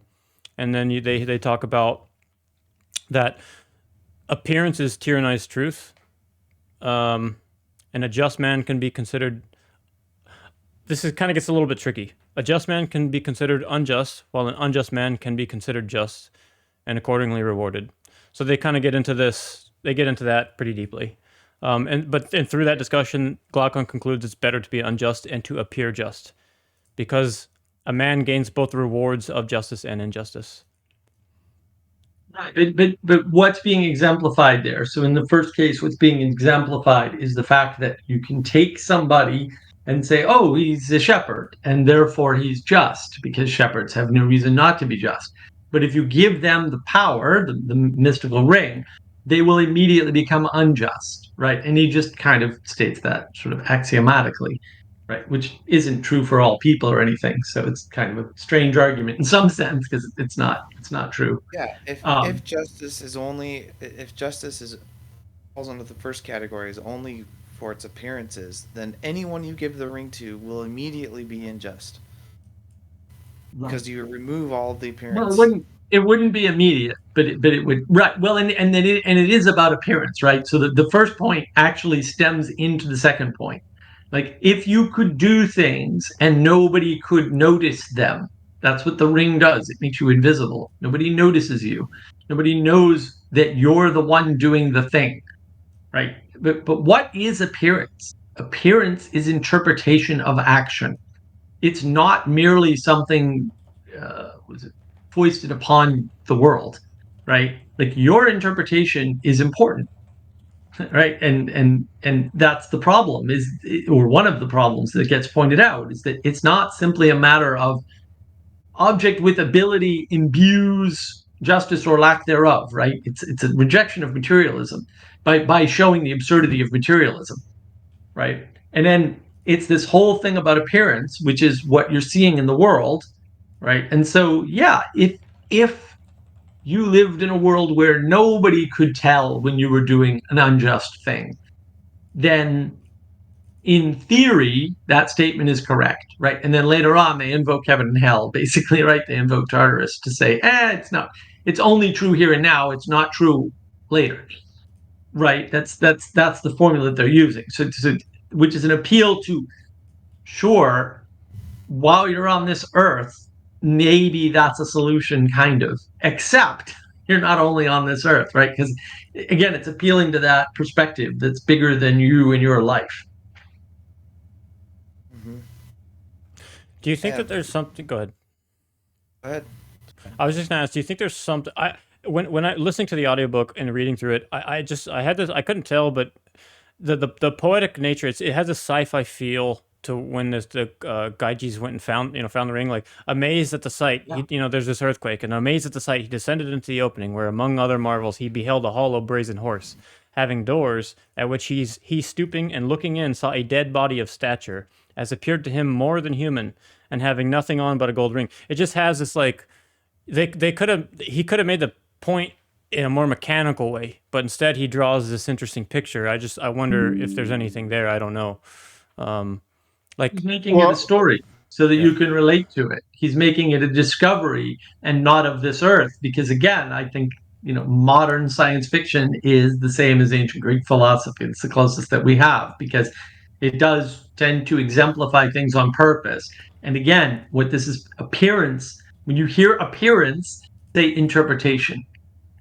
and then they talk about that appearances tyrannize truth, and a just man can be considered. This is kind of gets a little bit tricky. A just man can be considered unjust, while an unjust man can be considered just and accordingly rewarded. So they kind of get into this. They get into that pretty deeply. And through that discussion, Glaucon concludes it's better to be unjust and to appear just, because a man gains both the rewards of justice and injustice. Right, but what's being exemplified there? So in the first case, what's being exemplified is the fact that you can take somebody and say, "Oh, he's a shepherd, and therefore he's just," because shepherds have no reason not to be just. But if you give them the power, the mystical ring, they will immediately become unjust, right? And he just kind of states that sort of axiomatically, right? Which isn't true for all people or anything. So it's kind of a strange argument in some sense because it's not true. Yeah, if Um, if justice is only if justice is falls under the first category is only for its appearances, then anyone you give the ring to will immediately be unjust right. because you remove all of the Well, it appearance. wouldn't be immediate, but it would, right. Well, and then it is about appearance, right? So the first point actually stems into the second point. Like if you could do things and nobody could notice them, that's what the ring does. It makes you invisible. Nobody notices you. Nobody knows that you're the one doing the thing, right? But what is appearance? Appearance is interpretation of action. It's not merely something was it foisted upon the world, right? Like your interpretation is important, right? And that's the problem is, or one of the problems that gets pointed out is that it's not simply a matter of object with ability imbues justice or lack thereof, right? It's a rejection of materialism by showing the absurdity of materialism, right? And then it's this whole thing about appearance, which is what you're seeing in the world, right? And so, yeah, if you lived in a world where nobody could tell when you were doing an unjust thing, then in theory, that statement is correct, right? And then later on, they invoke heaven and hell, basically, right? They invoke Tartarus to say, it's not, it's only true here and now. It's not true later, right? That's the formula that they're using. So which is an appeal to, sure, while you're on this earth, maybe that's a solution, kind of, except you're not only on this earth, right? Because again, it's appealing to that perspective that's bigger than you and your life. Hmm. Do you think that And there's something? Go ahead. go ahead. I was just gonna ask. Do you think there's something? When I listening to the audiobook and reading through it, I had this. I couldn't tell, but the poetic nature. It has a sci-fi feel to when the Gaijis went and found the ring. Like, amazed at the sight, there's this earthquake, and amazed at the sight, he descended into the opening, where among other marvels he beheld a hollow brazen horse, having doors, at which he stooping and looking in saw a dead body of stature, as appeared to him more than human, and having nothing on but a gold ring. It just has this like he could have made the point in a more mechanical way, but instead he draws this interesting picture. I wonder if there's anything there. I don't know. Like, He's making it a story so that yeah. you can relate to it. He's making it a discovery and not of this earth. Because again, I think modern science fiction is the same as ancient Greek philosophy. It's the closest that we have because it does tend to exemplify things on purpose. And again, what this is appearance. When you hear appearance, say interpretation,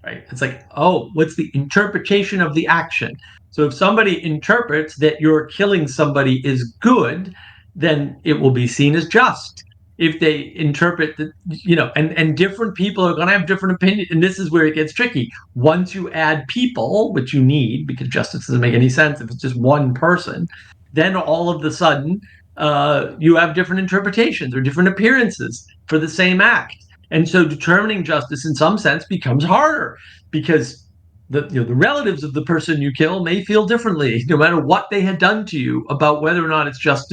right? It's like, oh, what's the interpretation of the action? So if somebody interprets that you're killing somebody is good, then it will be seen as just. If they interpret that, and different people are going to have different opinions, and this is where it gets tricky. Once you add people, which you need because justice doesn't make any sense if it's just one person, then all of a sudden you have different interpretations or different appearances for the same act. And so determining justice in some sense becomes harder because the relatives of the person you kill may feel differently, no matter what they had done to you, about whether or not it's just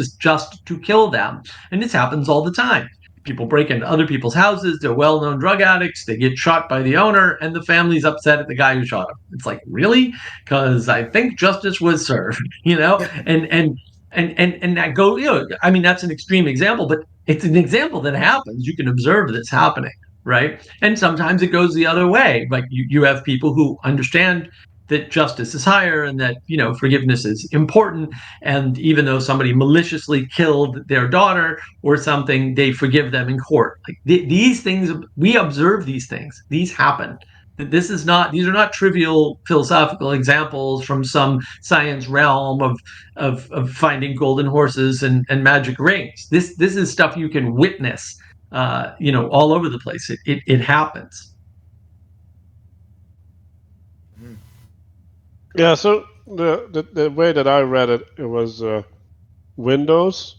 to kill them. And this happens all the time. People break into other people's houses. They're well-known drug addicts. They get shot by the owner, and the family's upset at the guy who shot them. It's like, really? Because I think justice was served, and that I mean, that's an extreme example, but it's an example that happens. You can observe this happening, right? And sometimes it goes the other way. Like you have people who understand that justice is higher and that forgiveness is important, and even though somebody maliciously killed their daughter or something, they forgive them in court. Like these things, we observe these things. These happen. These are not trivial philosophical examples from some science realm of finding golden horses and magic rings. This is stuff you can witness, all over the place. It happens. Yeah. So the way that I read it, it was Windows.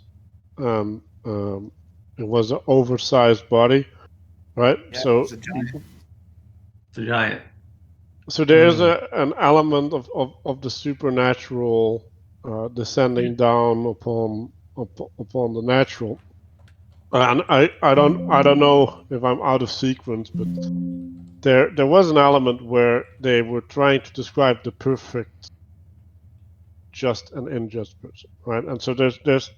It was an oversized body, right? Yeah, so it's a giant. It's a giant. So there's an element of the supernatural descending down upon the natural, and I don't know if I'm out of sequence, but there was an element where they were trying to describe the perfect just and unjust person, right? And so there's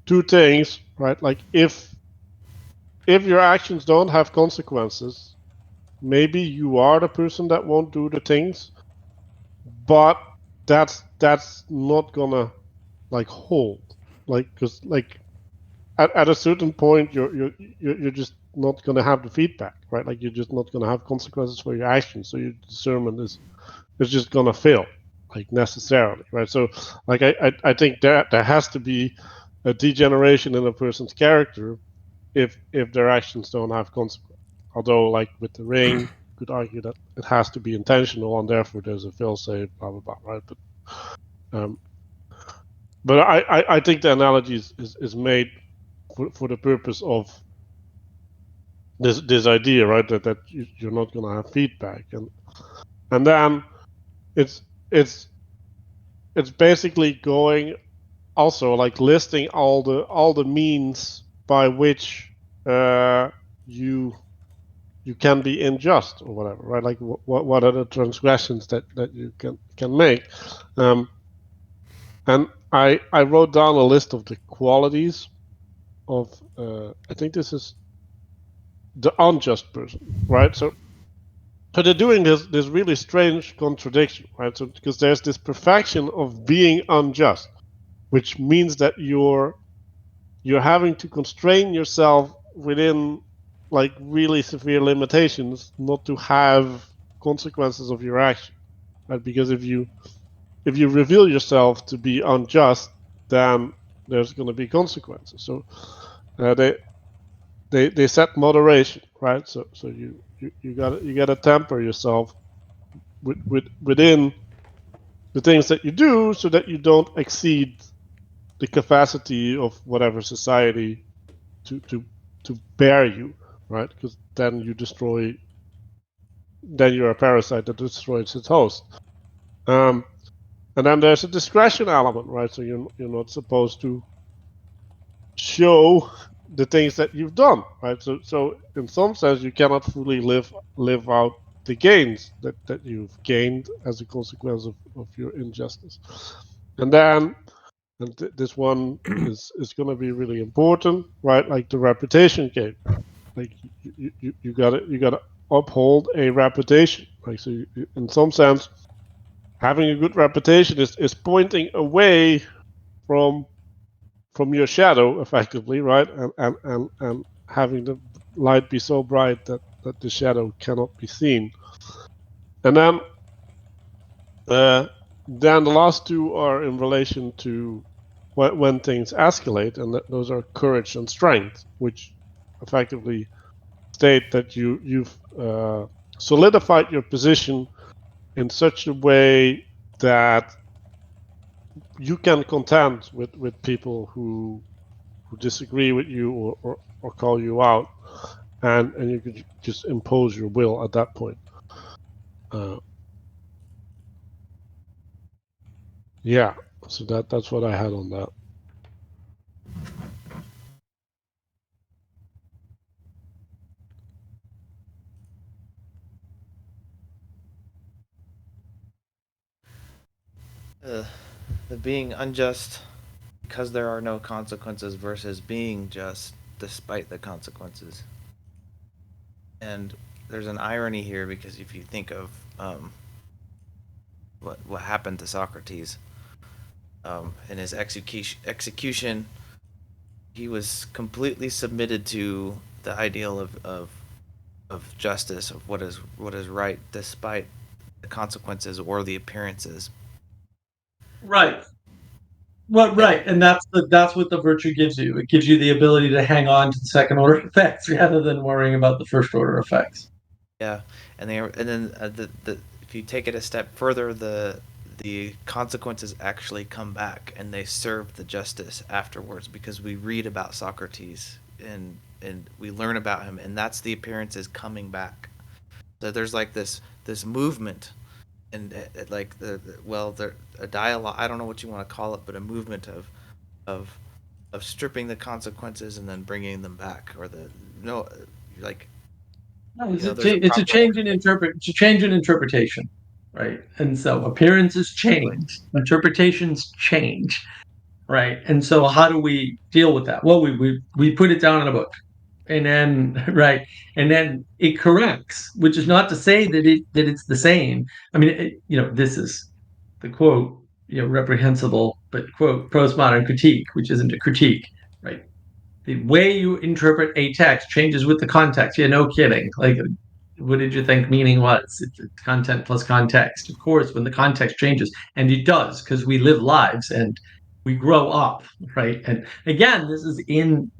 two things, right? Like if your actions don't have consequences, maybe you are the person that won't do the things, but that's not gonna like hold, like because like at a certain point you're just not gonna have the feedback, right? Like you're just not gonna have consequences for your actions, so your discernment is just gonna fail, like necessarily, right? So like I think that there has to be a degeneration in a person's character if their actions don't have consequence. Although like with the ring, could argue that it has to be intentional and therefore there's a fail-safe, blah blah blah, right? Um, but I think the analogy is made for the purpose of this idea, right? That you're not going to have feedback, and then it's it's it's basically going also like listing all the means by which you can be unjust or whatever, right? Like what are the transgressions that you can make, and I wrote down a list of the qualities of I think this is the unjust person, right? So they're doing this really strange contradiction, right? So because there's this perfection of being unjust, which means that you're having to constrain yourself within like really severe limitations not to have consequences of your action, right? Because if you reveal yourself to be unjust, then there's going to be consequences. So they set moderation, right? So you got to temper yourself within the things that you do so that you don't exceed the capacity of whatever society to bear you, right? Because then you're a parasite that destroys its host. And then there's a discretion element, right? So you're not supposed to show the things that you've done, right? So in some sense, you cannot fully live out the gains that you've gained as a consequence of your injustice. And then this one is going to be really important, right? Like the reputation game. Like you gotta uphold a reputation. Like so, in some sense, having a good reputation is pointing away from your shadow effectively, right? And having the light be so bright that the shadow cannot be seen. And then the last two are in relation to when things escalate, and those are courage and strength, which effectively state that you've solidified your position in such a way that you can contend with people who disagree with you or call you out, and you could just impose your will at that point. Yeah, so that's what I had on that. The being unjust because there are no consequences versus being just despite the consequences. And there's an irony here because if you think of what happened to Socrates in his execution, he was completely submitted to the ideal of justice, of what is right, despite the consequences or the appearances. Right. Well, right, and that's what the virtue gives you. It gives you the ability to hang on to the second order effects rather than worrying about the first order effects. Yeah, and then the if you take it a step further, the consequences actually come back and they serve the justice afterwards because we read about Socrates and we learn about him, and that's the appearances coming back. So there's like this movement and like a dialogue. I don't know what you want to call it, but a movement of of stripping the consequences and then bringing them back, or the no, like No, it's there's a it's a proper change in it's a change in interpretation, right? And so appearances exactly. change, interpretations change, right? And so how do we deal with that? Well, we put it down in a book, and then right, and then it corrects, which is not to say that it's the same. I mean, this is the quote, reprehensible, but quote postmodern critique, which isn't a critique, right? The way you interpret a text changes with the context. Yeah, no kidding. Like, what did you think meaning was? It's content plus context. Of course, when the context changes, and it does, because we live lives and we grow up, right? And again, this is in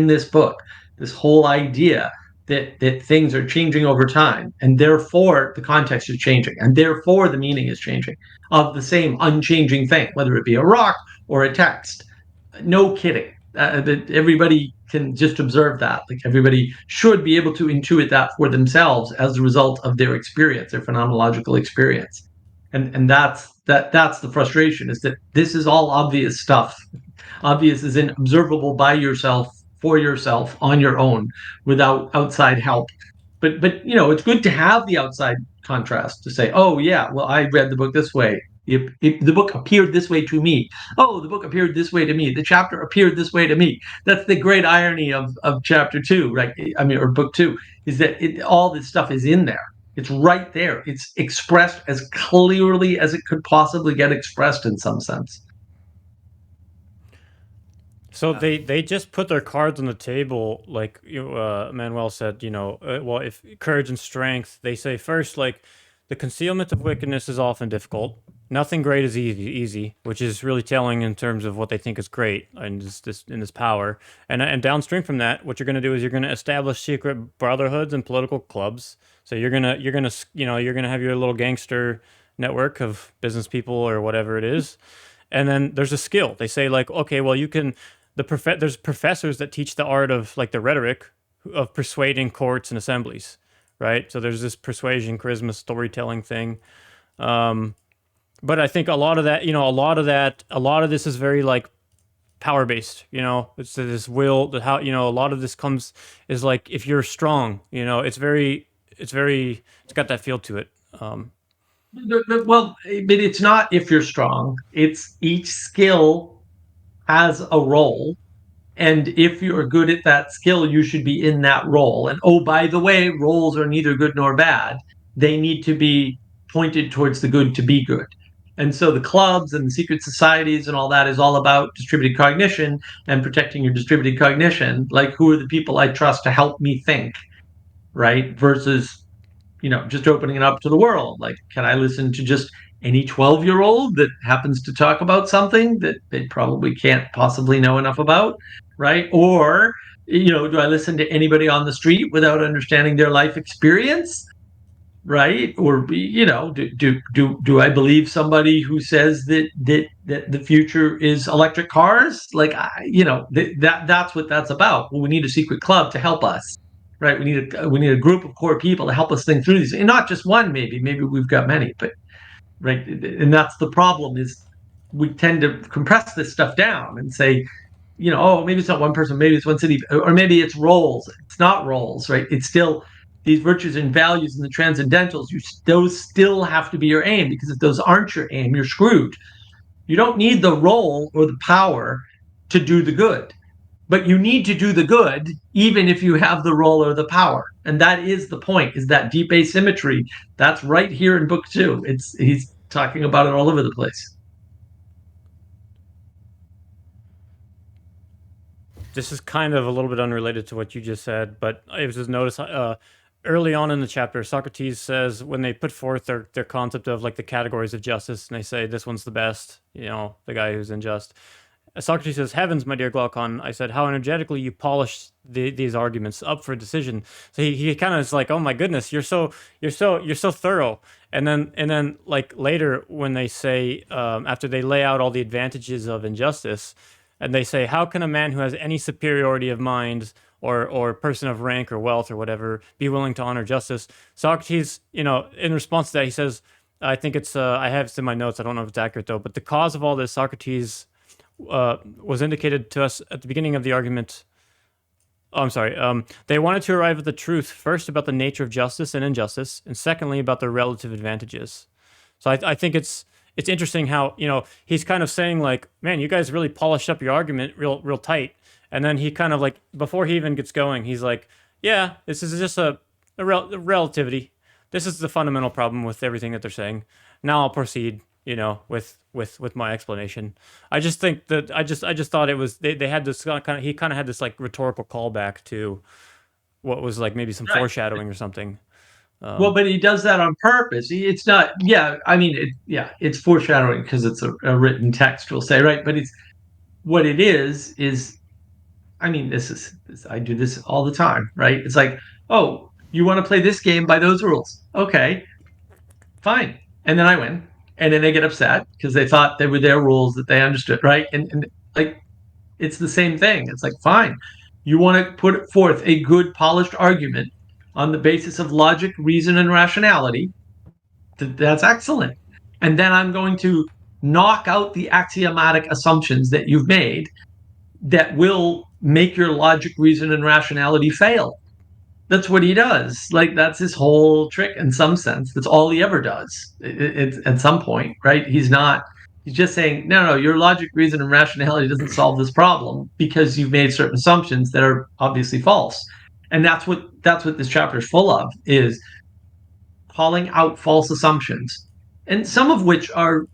this book. This whole idea that things are changing over time, and therefore the context is changing, and therefore the meaning is changing of the same unchanging thing, whether it be a rock or a text. No kidding. That everybody can just observe that. Like everybody should be able to intuit that for themselves as a result of their experience, their phenomenological experience. And that's the frustration, is that this is all obvious stuff. Obvious is in observable by yourself, for yourself, on your own, without outside help. But it's good to have the outside contrast to say, oh yeah, well, I read the book this way. If the book appeared this way to me, oh, the book appeared this way to me, the chapter appeared this way to me. That's the great irony of chapter two, right? I mean, or book two, is that all this stuff is in there. It's right there. It's expressed as clearly as it could possibly get expressed in some sense. So they just put their cards on the table, like Manuel said. Well, if courage and strength, they say first, like the concealment of wickedness is often difficult. Nothing great is easy, which is really telling in terms of what they think is great in this power. And downstream from that, what you're going to do is you're going to establish secret brotherhoods and political clubs. So you're gonna have your little gangster network of business people or whatever it is, And then there's a skill. They say like, okay, well, you can there's professors that teach the art of like the rhetoric of persuading courts and assemblies, right? So there's this persuasion, charisma, storytelling thing. But I think a lot of that, a lot of this is very like power based. It's this will that how a lot of this comes is like if you're strong, it's got that feel to it. Well, but it's not if you're strong. It's each skill has a role. And if you're good at that skill, you should be in that role. And oh, by the way, roles are neither good nor bad. They need to be pointed towards the good to be good. And so the clubs and the secret societies and all that is all about distributed cognition and protecting your distributed cognition. Like, who are the people I trust to help me think, right? Versus just opening it up to the world. Like, can I listen to just any 12-year-old that happens to talk about something that they probably can't possibly know enough about, right? Or, do I listen to anybody on the street without understanding their life experience? Right? Or do I believe somebody who says that the future is electric cars? Like, that's what that's about. Well, we need a secret club to help us, right? We need a group of core people to help us think through these, and not just one. Maybe we've got many, but right. And that's the problem, is we tend to compress this stuff down and say, oh, maybe it's not one person, maybe it's one city, or maybe it's roles. It's not roles, right? It's still these virtues and values and the transcendentals. Those still have to be your aim, because if those aren't your aim, you're screwed. You don't need the role or the power to do the good, but you need to do the good even if you have the role or the power. And that is the point, is that deep asymmetry. That's right here in book 2. He's talking about it all over the place. This is kind of a little bit unrelated to what you just said, but I was just noticed early on in the chapter, Socrates says when they put forth their concept of like the categories of justice, and they say this one's the best, the guy who's unjust. Socrates says, "Heavens, my dear Glaucon," I said, "how energetically you polish these arguments up for a decision." So he kind of is like, "Oh my goodness, you're so thorough." And then like later when they say after they lay out all the advantages of injustice, and they say, "How can a man who has any superiority of mind or person of rank or wealth or whatever be willing to honor justice?" Socrates, in response to that, he says, I think it's I have it in my notes. I don't know if it's accurate though, but the cause of all this, Socrates was indicated to us at the beginning of the argument. Oh, I'm sorry. They wanted to arrive at the truth first about the nature of justice and injustice, and secondly about their relative advantages. So I think it's interesting how he's kind of saying like, man, you guys really polished up your argument real tight, and then he kind of like before he even gets going, he's like, yeah, this is just a relativity. This is the fundamental problem with everything that they're saying. Now I'll proceed, with my explanation. I just think that I just thought it was they had this kind of he kind of had this like rhetorical callback to what was like maybe some Right. foreshadowing or something. Well, but he does that on purpose. It's not. Yeah, I mean, it's foreshadowing because it's a written text. We'll say, right, but it's what it is. I mean, I do this all the time, right? It's like, oh, you want to play this game by those rules? Okay, fine. And then I win, and then they get upset because they thought they were their rules that they understood, right? And like, it's the same thing. It's like, fine, you want to put forth a good, polished argument on the basis of logic, reason, and rationality. That's excellent. And then I'm going to knock out the axiomatic assumptions that you've made that will make your logic, reason, and rationality fail. That's what he does. Like, that's his whole trick in some sense. That's all he ever does. It's at some point, right? He's just saying, no, your logic, reason, and rationality doesn't solve this problem because you've made certain assumptions that are obviously false. And that's what this chapter is full of, is calling out false assumptions. And some of which are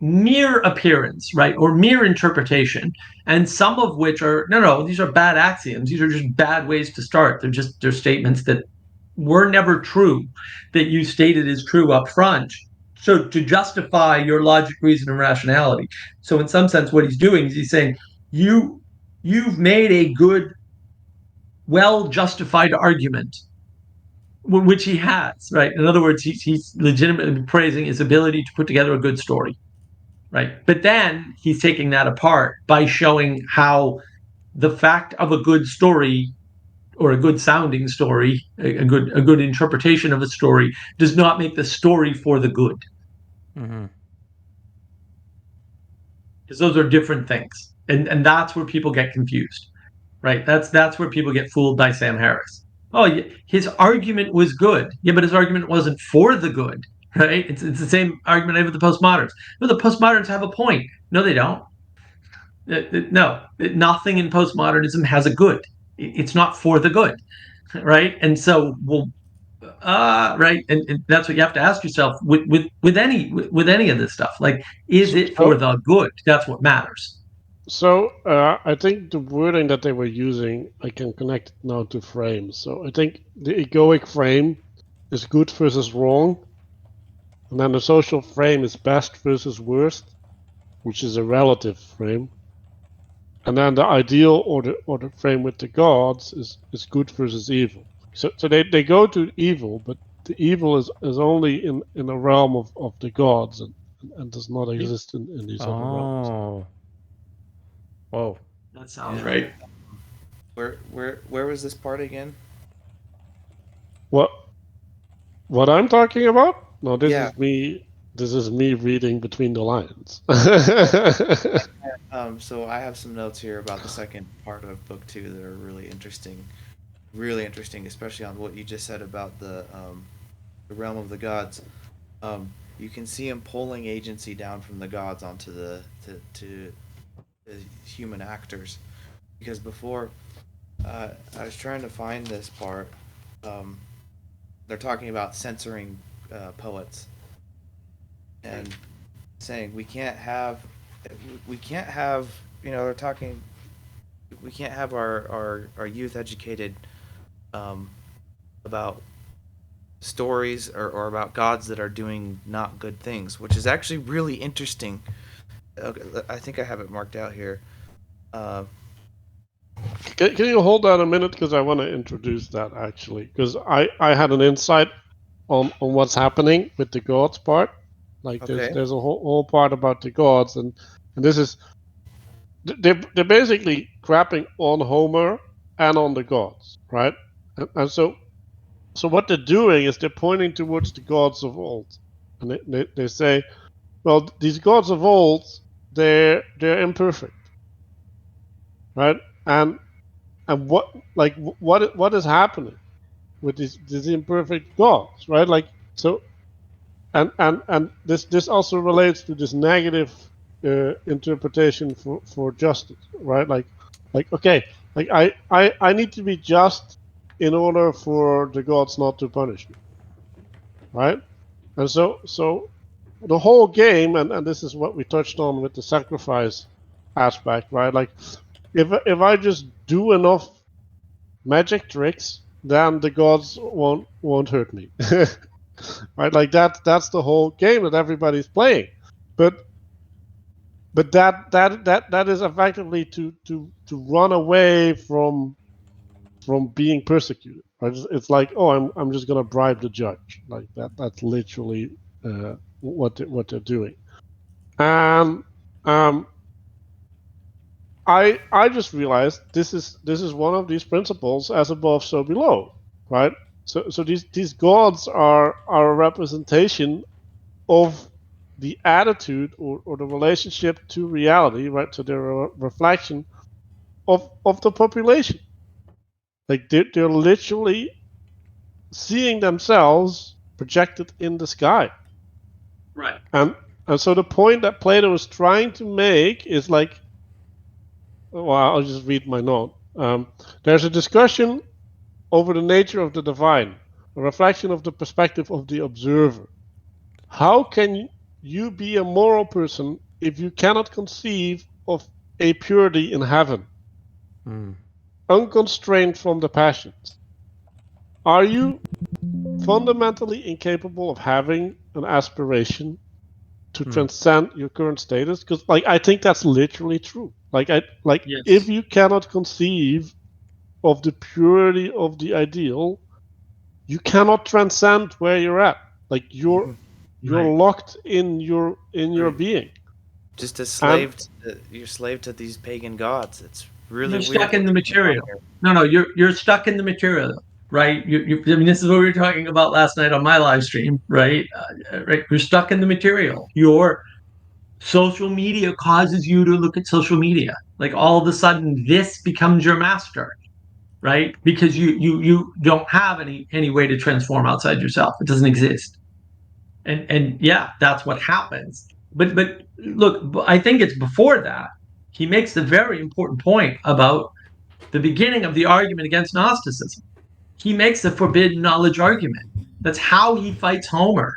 mere appearance, right, or mere interpretation, and some of which are no, these are bad axioms. These are just bad ways to start. They're statements that were never true, that you stated as true up front. So to justify your logic, reason, and rationality. So in some sense, what he's doing is he's saying you've made a good, well justified argument, which he has, right? In other words, he's legitimately praising his ability to put together a good story. right? But then he's taking that apart by showing how the fact of a good story or a good sounding story, a good interpretation of a story, does not make the story for the good, Mm-hmm. because those are different things, and that's where people get confused, right? That's where people get fooled by Sam Harris. Oh, yeah, his argument was good, yeah, but his argument wasn't for the good, right? It's the same argument I have with the postmoderns. No, the postmoderns have a point. No, they don't. No, nothing in postmodernism has a good. It's not for the good, right? And so, well, right, and that's what you have to ask yourself with any of this stuff. Like, is it for So, the good? That's what matters. I think the wording that they were using, I can connect it now to frames. So I think the egoic frame is good versus wrong, and then the social frame is best versus worst, which is a relative frame. And then the ideal or the frame with the gods is good versus evil. So they go to evil, but the evil is only in the realm of the gods and does not exist in these other realms. Oh. Whoa. That sounds Yeah. right. Where was this part again? What what I'm talking about? No, Yeah. This is me reading between the lines. So I have some notes here about the second part of book two that are really interesting, especially on what you just said about the realm of the gods. You can see him pulling agency down from the gods onto to the human actors, because before I was trying to find this part. Um, they're talking about censoring poets and saying we can't have they're talking we can't have our youth educated um, about stories or about gods that are doing not good things, which is actually really interesting. Okay, I think I have it marked out here. Uh, Can you hold that a minute? Because I want to introduce that actually. Because I had an insight on what's happening with the gods part. Like okay. there's a whole part about the gods, and this is they're basically crapping on Homer and on the gods, right? And so what they're doing is they're pointing towards the gods of old, and they say, well, these gods of old, they're imperfect, right? And what is happening with these imperfect gods, right? Like so, and this also relates to this negative interpretation for justice, right? Like okay, like I need to be just in order for the gods not to punish me, right? And so the whole game, and this is what we touched on with the sacrifice aspect, right? Like if I just do enough magic tricks, then the gods won't hurt me. Right? Like that's the whole game that everybody's playing. But that is effectively to run away from being persecuted. Right? It's like, oh, I'm just gonna bribe the judge. Like that's literally what they're doing. And I just realized this is one of these principles, as above so below, right? So these gods are a representation of the attitude or the relationship to reality, right? So they're a reflection of the population. Like they're literally seeing themselves projected in the sky. Right. And and so the point that Plato is trying to make is like, well, I'll just read my note. There's a discussion over the nature of the divine, a reflection of the perspective of the observer. How can you be a moral person if you cannot conceive of a purity in heaven, Mm. unconstrained from the passions? Are you fundamentally incapable of having an aspiration to Mm. transcend your current status? Because like I think that's literally true. Like if Yes. you cannot conceive of the purity of the ideal, you cannot transcend where you're at. Like you're Mhm. you're Right. locked in your Right. being. just a And slave. You're slave to these pagan gods. It's really You're weird stuck in what's the going on material. here. No, you're stuck in the material, right? I mean, this is what we were talking about last night on my live stream, right? Right. You're stuck in the material. Your social media causes you to look at social media. Like all of a sudden, this becomes your master, right? Because you don't have any way to transform outside yourself. It doesn't exist. And yeah, that's what happens. But look, I think it's before that. He makes the very important point about the beginning of the argument against Gnosticism. He makes the forbidden knowledge argument. That's how he fights Homer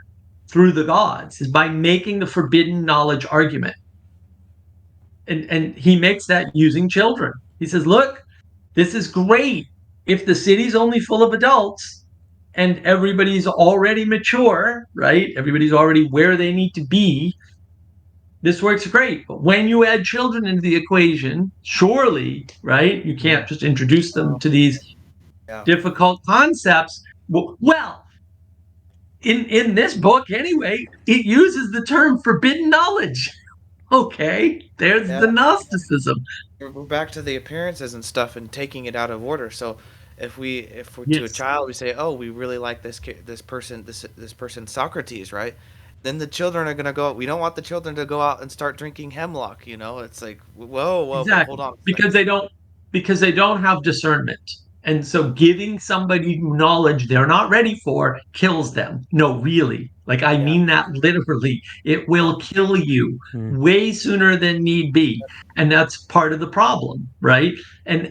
through the gods, is by making the forbidden knowledge argument. And he makes that using children. He says, look, this is great if the city's only full of adults and everybody's already mature, right? Everybody's already where they need to be. This works great. But when you add children into the equation, surely, right, you can't just introduce them to these Yeah. difficult concepts. Well, in this book anyway, it uses the term forbidden knowledge. Okay, there's Yeah. the Gnosticism. We're back to the appearances and stuff and taking it out of order. So if we're to a Yes, child we say, "Oh, we really like this person Socrates," right? Then the children are gonna go. We don't want the children to go out and start drinking hemlock. It's like, whoa, but hold exactly. on a Because second. they don't have discernment. And so giving somebody knowledge they're not ready for kills them. No, really. Like I Yeah, mean that literally. It will kill you Hmm. way sooner than need be. And that's part of the problem, right? And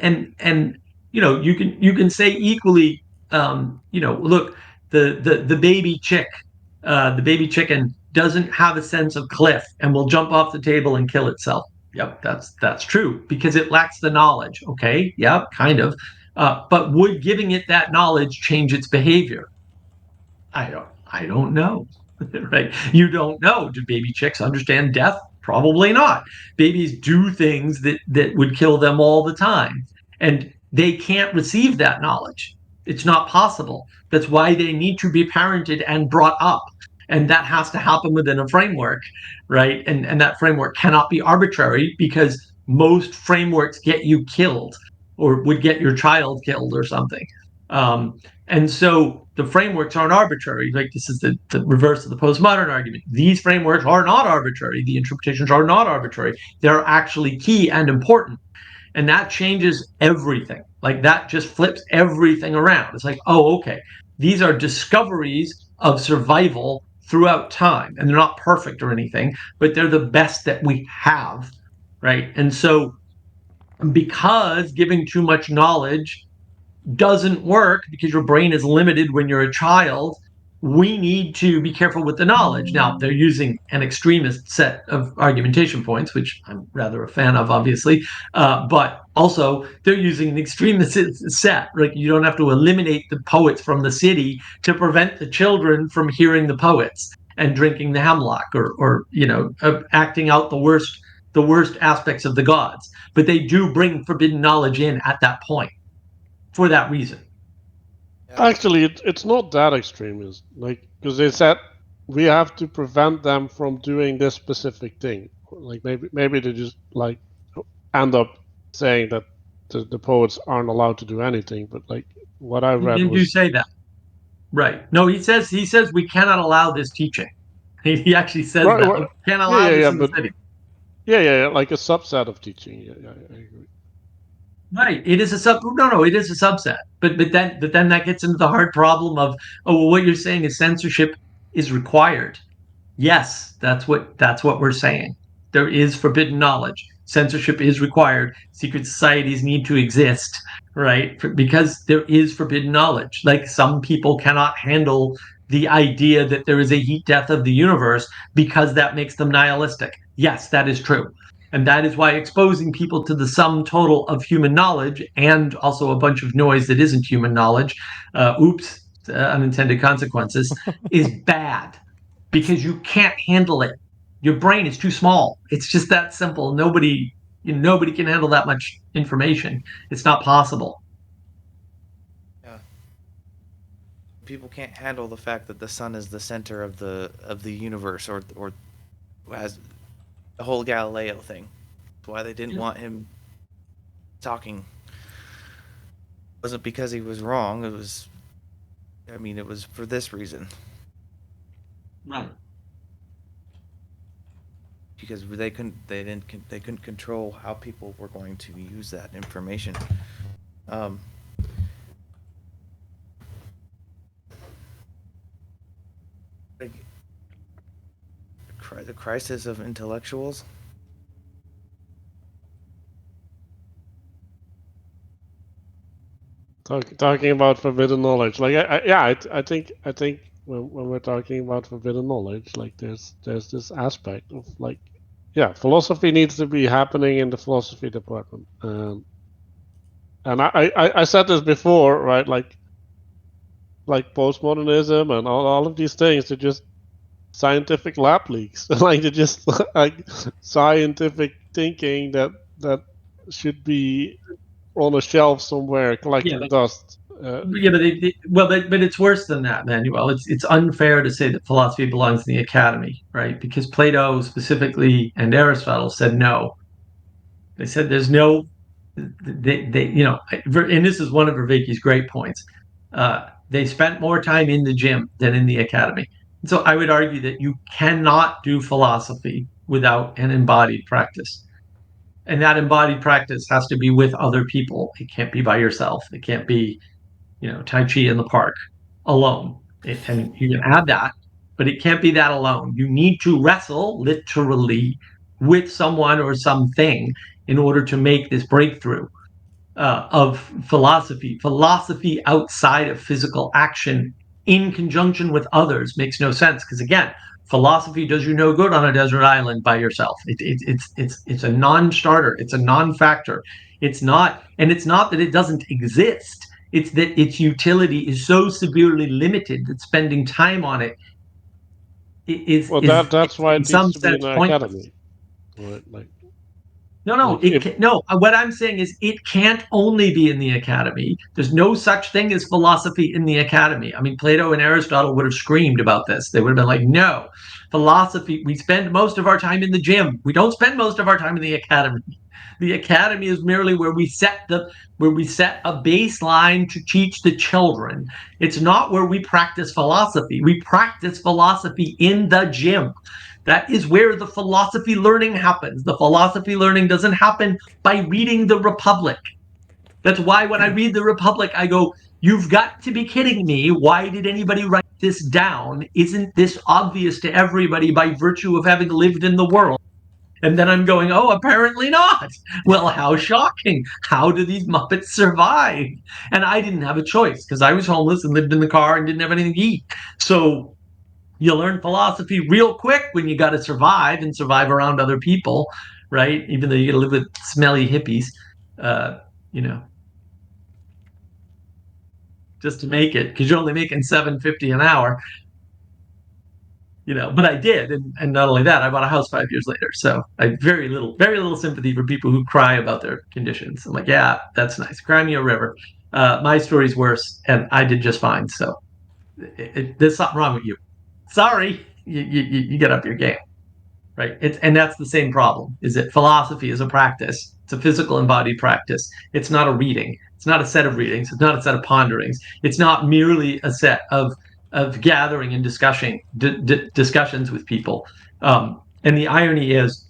you can say equally look, the baby chick, the baby chicken doesn't have a sense of cliff and will jump off the table and kill itself. Yep, that's true because it lacks the knowledge. Okay, yep, kind of. But would giving it that knowledge change its behavior? I don't know. Right? You don't know. Do baby chicks understand death? Probably not. Babies do things that would kill them all the time, and they can't receive that knowledge. It's not possible. That's why they need to be parented and brought up. And that has to happen within a framework, right? And that framework cannot be arbitrary because most frameworks get you killed or would get your child killed or something. Um, and so the frameworks aren't arbitrary. Like this is the reverse of the postmodern argument. These frameworks are not arbitrary. The interpretations are not arbitrary. They're actually key and important. And that changes everything. Like that just flips everything around. It's like, oh, okay. These are discoveries of survival throughout time. And they're not perfect or anything, but they're the best that we have. Right. And so because giving too much knowledge doesn't work because your brain is limited when you're a child, we need to be careful with the knowledge. Now, they're using an extremist set of argumentation points, which I'm rather a fan of, obviously, but also they're using an extremist set. Like you don't have to eliminate the poets from the city to prevent the children from hearing the poets and drinking the hemlock or acting out the worst aspects of the gods. But they do bring forbidden knowledge in at that point for that reason. yeah, actually, it's not that extreme, is like because they said we have to prevent them from doing this specific thing. Like maybe they just like end up saying that the poets aren't allowed to do anything. But like what I read They do was say that, right? No, he says we cannot allow this teaching. He actually says right, that right. we can't Yeah, allow yeah, this yeah. in the But city. yeah, like a subset of teaching. Yeah, I agree. Right? It is a sub. No, it is a subset. But then that gets into the hard problem of, oh, well, what you're saying is censorship is required. Yes, that's what we're saying. There is forbidden knowledge. Censorship is required. Secret societies need to exist, right? Because there is forbidden knowledge. Like some people cannot handle the idea that there is a heat death of the universe because that makes them nihilistic. Yes, that is true. And that is why exposing people to the sum total of human knowledge and also a bunch of noise that isn't human knowledge, unintended consequences, is bad because you can't handle it. Your brain is too small. It's just that simple. Nobody can handle that much information. It's not possible. yeah. People can't handle the fact that the sun is the center of the universe, or as the whole Galileo thing. That's why they didn't want him talking. It wasn't because he was wrong. It was, I mean, it was for this reason. Right. Because they couldn't control how people were going to use that information. Um, like, the crisis of intellectuals. Talking about forbidden knowledge, like I think when we're talking about forbidden knowledge, like there's this aspect of like, yeah, philosophy needs to be happening in the philosophy department, and I said this before, right? Like postmodernism and all of these things, they're just scientific lab leaks. Like they're just like scientific thinking that should be on a shelf somewhere Yeah, collecting but dust. yeah, but it's worse than that, Manuel. It's unfair to say that philosophy belongs in the academy, right? Because Plato specifically and Aristotle said no. They said there's no they and this is one of Vervaeke's great points. They spent more time in the gym than in the academy. So I would argue that you cannot do philosophy without an embodied practice. And that embodied practice has to be with other people. It can't be by yourself. It can't be, Tai Chi in the park alone. And you can add that, but it can't be that alone. You need to wrestle literally with someone or something in order to make this breakthrough of philosophy outside of physical action in conjunction with others makes no sense because again, philosophy does you no good on a desert island by yourself. It's a non-starter. It's a non-factor. It's not that it doesn't exist. It's that its utility is so severely limited that spending time on it Well, is that's why in it needs some to be in sense the pointless. academy, right? No, Like if no. What I'm saying is it can't only be in the academy. There's no such thing as philosophy in the academy. I mean, Plato and Aristotle would have screamed about this. They would have been like, "No, philosophy. We spend most of our time in the gym. We don't spend most of our time in the academy. The academy is merely where we set a baseline to teach the children. It's not where we practice philosophy. We practice philosophy in the gym. That is where the philosophy learning happens. The philosophy learning doesn't happen by reading the Republic. That's why when I read the Republic, I go, "You've got to be kidding me. Why did anybody write this down? Isn't this obvious to everybody by virtue of having lived in the world?" And then I'm going, "Oh, apparently not. Well, how shocking. How do these Muppets survive?" And I didn't have a choice because I was homeless and lived in the car and didn't have anything to eat. So you learn philosophy real quick when you got to survive and survive around other people, right? Even though you got to live with smelly hippies, uh, you know, just to make it because you're only making $7.50 an hour. But I did, and not only that, I bought a house 5 years later. So I have very little sympathy for people who cry about their conditions. I'm like, yeah, that's nice. Cry me a river. My story's worse, and I did just fine. So there's something wrong with you. Sorry, you get up your game. Right. And that's the same problem. Is that philosophy is a practice. It's a physical embodied practice. It's not a reading. It's not a set of readings. It's not a set of ponderings. It's not merely a set of gathering and discussions with people. And the irony is,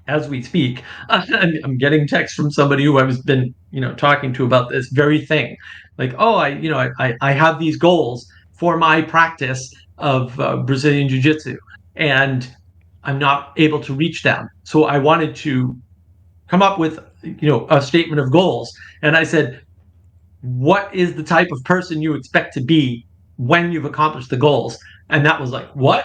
as we speak, I'm getting text from somebody who I've been, talking to about this very thing. Like, oh, I have these goals for my practice of Brazilian Jiu Jitsu, and I'm not able to reach them. So I wanted to come up with, a statement of goals. And I said, what is the type of person you expect to be when you've accomplished the goals? And that was like, what?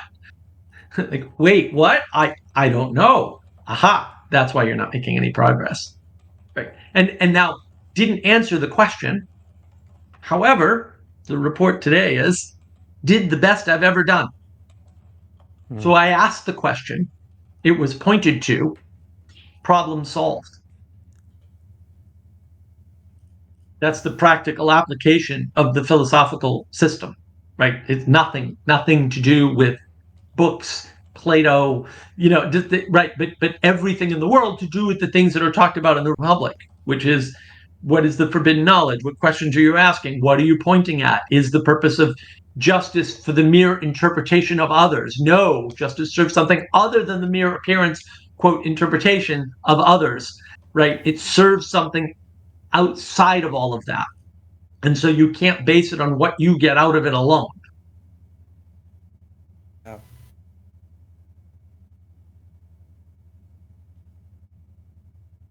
Like, wait, what? I don't know. Aha, that's why you're not making any progress. Right. And now didn't answer the question. However, the report today is did the best I've ever done. So I asked the question, it was pointed to, problem solved. That's the practical application of the philosophical system, right? It's nothing to do with books, Plato, right? But everything in the world to do with the things that are talked about in the Republic, which is what is the forbidden knowledge? What questions are you asking? What are you pointing at? Is the purpose of justice for the mere interpretation of others? No, justice serves something other than the mere appearance, quote, interpretation of others, right? It serves something outside of all of that. And so you can't base it on what you get out of it alone. Yeah.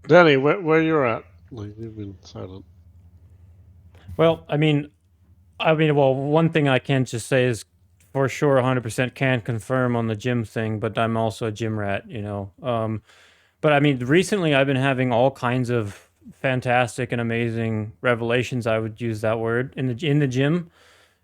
Danny, where you're at? Like, you've been silent. Well, well, one thing I can just say is for sure 100% can confirm on the gym thing, but I'm also a gym rat, you know. But I mean, recently I've been having all kinds of fantastic and amazing revelations. I would use that word in the gym,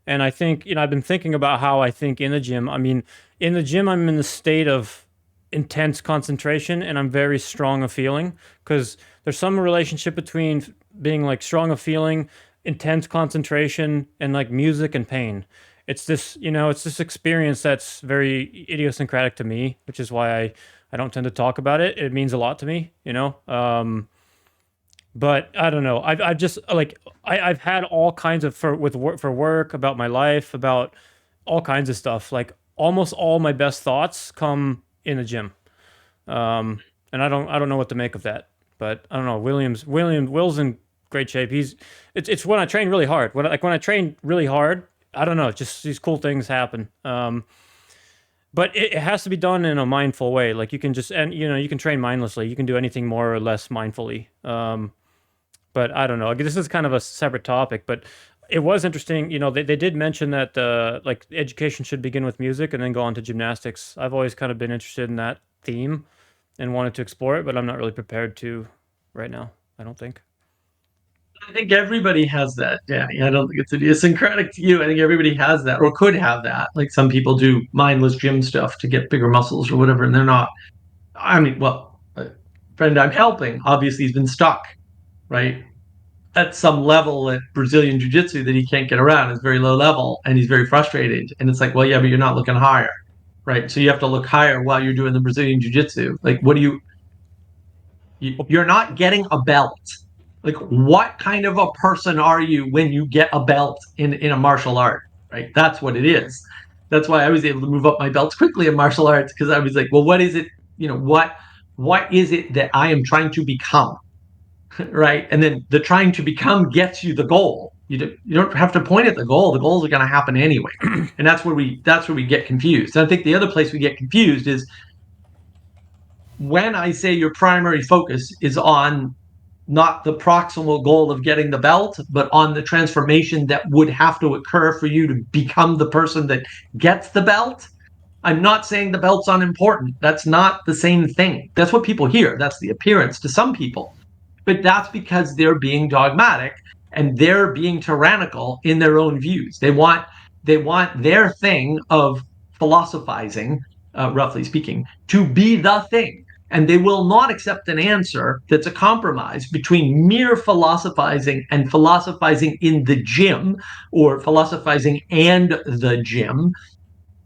and I think I've been thinking about how I think in the gym. I mean, in the gym I'm in the state of intense concentration, and I'm very strong of feeling because there's some relationship between being like strong of feeling, intense concentration, and like music and pain. It's this experience that's very idiosyncratic to me, which is why I don't tend to talk about it. It means a lot to me, you know. But I don't know. I've just like I've had all kinds of for work, about my life, about all kinds of stuff. Like almost all my best thoughts come in the gym, and I don't know what to make of that. But I don't know. Will's in great shape. It's when I train really hard. When I train really hard, I don't know. Just these cool things happen. But it has to be done in a mindful way. Like you can just and you can train mindlessly. You can do anything more or less mindfully. But I don't know. This is kind of a separate topic, but it was interesting. You know, they did mention that like education should begin with music and then go on to gymnastics. I've always kind of been interested in that theme and wanted to explore it, but I'm not really prepared to right now. I don't think. I think everybody has that, Danny. I don't think it's idiosyncratic to you. I think everybody has that or could have that. Like some people do mindless gym stuff to get bigger muscles or whatever, and they're not. I mean, well, a friend I'm helping obviously has been stuck, right? At some level at Brazilian Jiu Jitsu that he can't get around. It's very low level and he's very frustrated. And it's like, well, yeah, but you're not looking higher, right? So you have to look higher while you're doing the Brazilian Jiu Jitsu. Like, what do you're not getting a belt. Like, what kind of a person are you when you get a belt in a martial art, right? That's what it is. That's why I was able to move up my belts quickly in martial arts because I was like, well, what is it? What is it that I am trying to become, right? And then the trying to become gets you the goal. You don't have to point at the goal. The goals are going to happen anyway, and that's where we get confused. And I think the other place we get confused is when I say your primary focus is on not the proximal goal of getting the belt, but on the transformation that would have to occur for you to become the person that gets the belt. I'm not saying the belt's unimportant. That's not the same thing. That's what people hear. That's the appearance to some people. But that's because they're being dogmatic and they're being tyrannical in their own views. They want their thing of philosophizing, roughly speaking, to be the thing. And they will not accept an answer that's a compromise between mere philosophizing and philosophizing in the gym or philosophizing and the gym,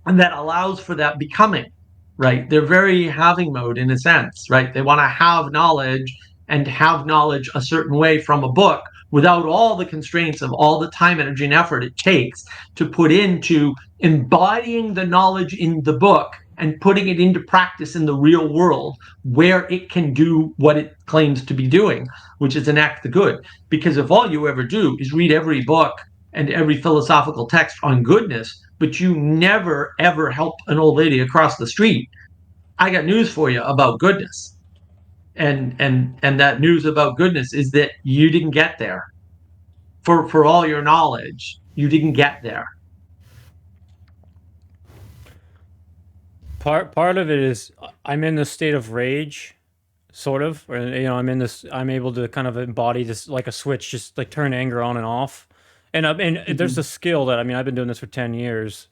and that allows for that becoming, right? They're very having mode in a sense, right? They want to have knowledge and have knowledge a certain way from a book without all the constraints of all the time, energy, and effort it takes to put into embodying the knowledge in the book and putting it into practice in the real world where it can do what it claims to be doing, which is enact the good. Because if all you ever do is read every book and every philosophical text on goodness, but you never ever help an old lady across the street, I got news for you about goodness. And that news about goodness is that you didn't get there. For all your knowledge, you didn't get there. Part of it is I'm in this state of rage, sort of, or I'm able to kind of embody this like a switch, just like turn anger on and off. And there's a skill that I've been doing this for 10 years.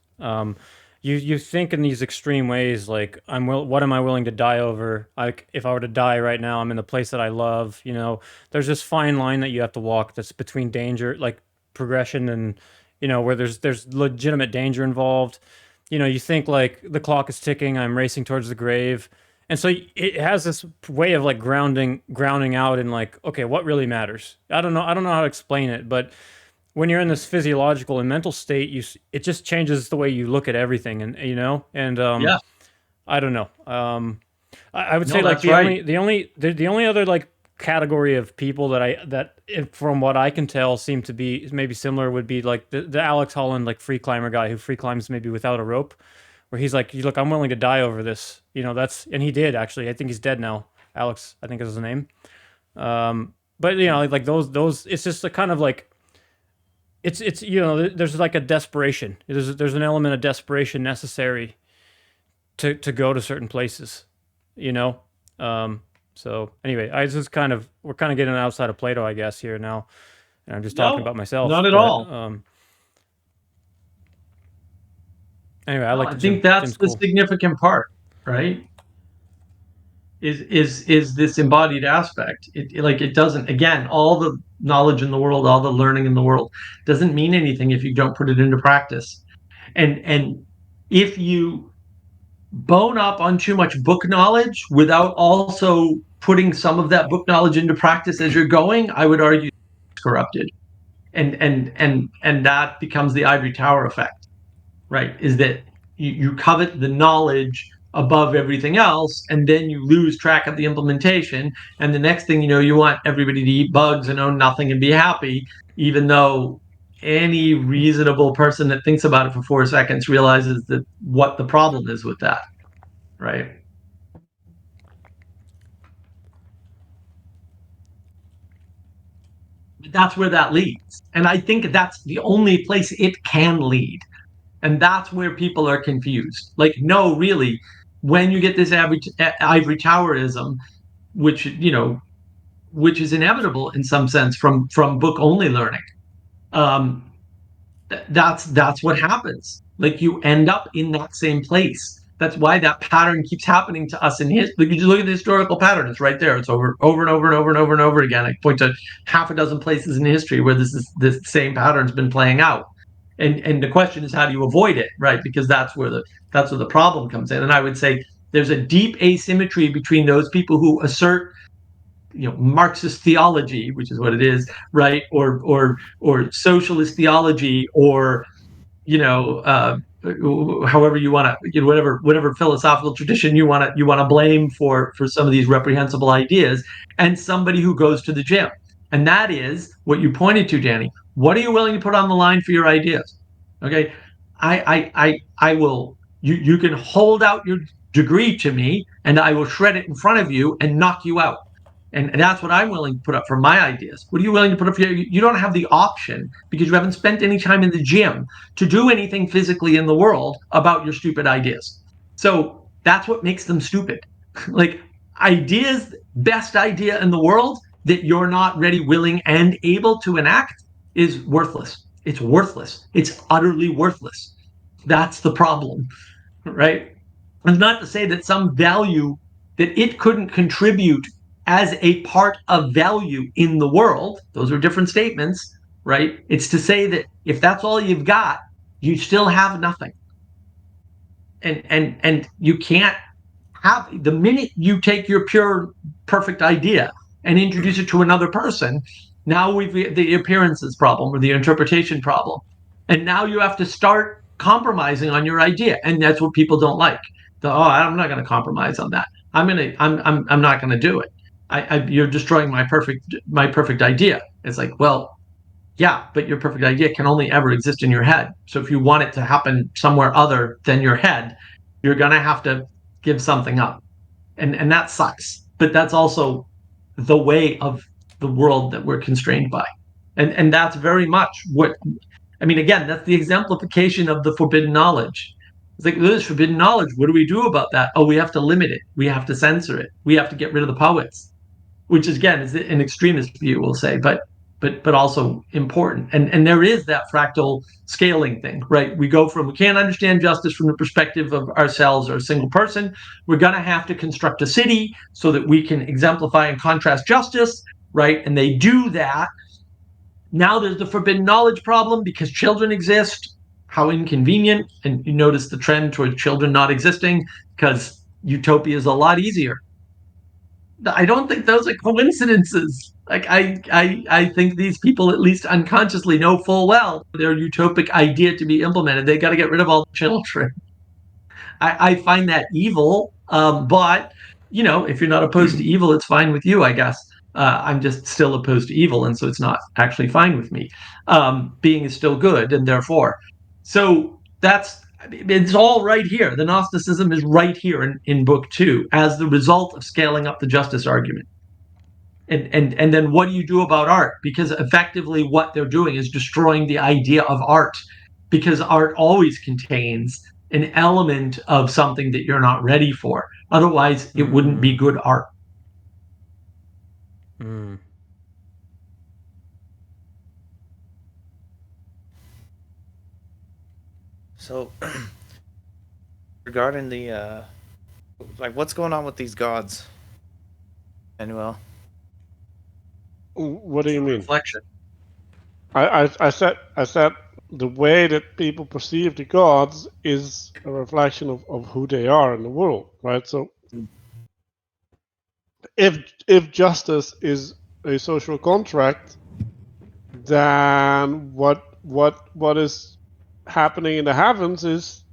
You think in these extreme ways, like what am I willing to die over? Like if I were to die right now, I'm in the place that I love. You know, there's this fine line that you have to walk that's between danger, like progression, and where there's legitimate danger involved. you think like the clock is ticking, I'm racing towards the grave. And so it has this way of like grounding out in like, okay, what really matters? I don't know how to explain it, but when you're in this physiological and mental state, it just changes the way you look at everything, and Yeah. I don't know. I would say No, like that's right. the only other like category of people from what I can tell seem to be maybe similar would be like the Alex Holland like free climber guy who free climbs maybe without a rope, where he's like, look, I'm willing to die over this. And he did actually. I think he's dead now. Alex, I think is his name. But like those, it's just a kind of like it's there's like a desperation. There's an element of desperation necessary to go to certain places, you know. So anyway, we're kind of getting outside of Plato, I guess, here now, and I'm just talking No, about myself. not at But all. anyway, I No, like I the think gym. that's Gym's the cool. significant part, right? Is this embodied aspect. Like it doesn't, again, all the knowledge in the world, all the learning in the world doesn't mean anything if you don't put it into practice. And if you bone up on too much book knowledge without also putting some of that book knowledge into practice as you're going, I would argue it's corrupted. And that becomes the ivory tower effect, right? Is that you covet the knowledge above everything else, and then you lose track of the implementation. And the next thing you know, you want everybody to eat bugs and own nothing and be happy, even though any reasonable person that thinks about it for 4 seconds realizes that what the problem is with that, right? But that's where that leads. And I think that's the only place it can lead. And that's where people are confused. Like, no, really, when you get this ivory towerism, which which is inevitable in some sense from book only learning, um, that's what happens. Like you end up in that same place. That's why that pattern keeps happening to us in history. Like you just look at the historical pattern; it's right there. It's over and over and over and over and over again. I point to half a dozen places in history where this same pattern's been playing out. And the question is, how do you avoid it, right? Because that's where the problem comes in. And I would say there's a deep asymmetry between those people who assert Marxist theology, which is what it is, right, or socialist theology, or you know, however you want to, whatever philosophical tradition you want to blame for some of these reprehensible ideas, and somebody who goes to the gym, and that is what you pointed to, Danny. What are you willing to put on the line for your ideas? Okay, I will. You can hold out your degree to me, and I will shred it in front of you and knock you out. And that's what I'm willing to put up for my ideas. What are you willing to put up for? You don't have the option because you haven't spent any time in the gym to do anything physically in the world about your stupid ideas. So that's what makes them stupid. Like ideas, best idea in the world that you're not ready, willing, and able to enact is worthless. It's worthless. It's utterly worthless. That's the problem, right? And not to say that some value that it couldn't contribute as a part of value in the world, those are different statements, right? It's to say that if that's all you've got, you still have nothing. And you can't have, the minute you take your pure perfect idea and introduce it to another person, now we've the appearances problem or the interpretation problem, and now you have to start compromising on your idea, and that's what people don't like. I'm not going to compromise on that. I'm not going to do it. You're destroying my perfect idea. It's like, well, yeah, but your perfect idea can only ever exist in your head. So if you want it to happen somewhere other than your head, you're going to have to give something up. And that sucks. But that's also the way of the world that we're constrained by. And that's very much what, I mean, again, that's the exemplification of the forbidden knowledge. It's like, there's forbidden knowledge. What do we do about that? Oh, we have to limit it. We have to censor it. We have to get rid of the poets, which is, again, is an extremist view, we'll say, but also important. And there is that fractal scaling thing, right? We can't understand justice from the perspective of ourselves or a single person. We're going to have to construct a city so that we can exemplify and contrast justice, right? And they do that. Now there's the forbidden knowledge problem because children exist. how inconvenient, and you notice the trend towards children not existing because utopia is a lot easier. I don't think those are coincidences. Like I think these people at least unconsciously know full well their utopic idea to be implemented. They got to get rid of all the children. I find that evil, but if you're not opposed to evil, it's fine with you, I guess. I'm just still opposed to evil, and so it's not actually fine with me. Being is still good, and therefore, so it's all right here. The Gnosticism is right here in book 2 as the result of scaling up the justice argument. And then what do you do about art? Because effectively what they're doing is destroying the idea of art, because art always contains an element of something that you're not ready for. Otherwise, it wouldn't be good art. Mm. So, regarding the what's going on with these gods, Manuel? What do you mean? Reflection. I said the way that people perceive the gods is a reflection of who they are in the world, right? So if justice is a social contract, then what is happening in the heavens is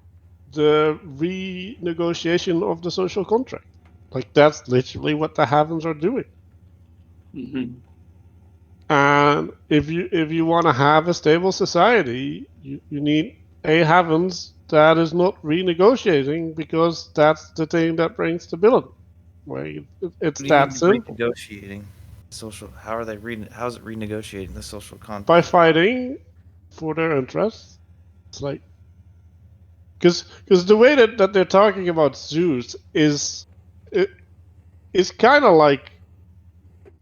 the renegotiation of the social contract. Like that's literally what the heavens are doing. Mm-hmm. And if you want to have a stable society, you need a heavens that is not renegotiating, because that's the thing that brings stability. Right? It's What do you that mean simple. renegotiating social? How are they How is it renegotiating the social By contract? fighting for their interests, it's like because the way that they're talking about Zeus is kind of like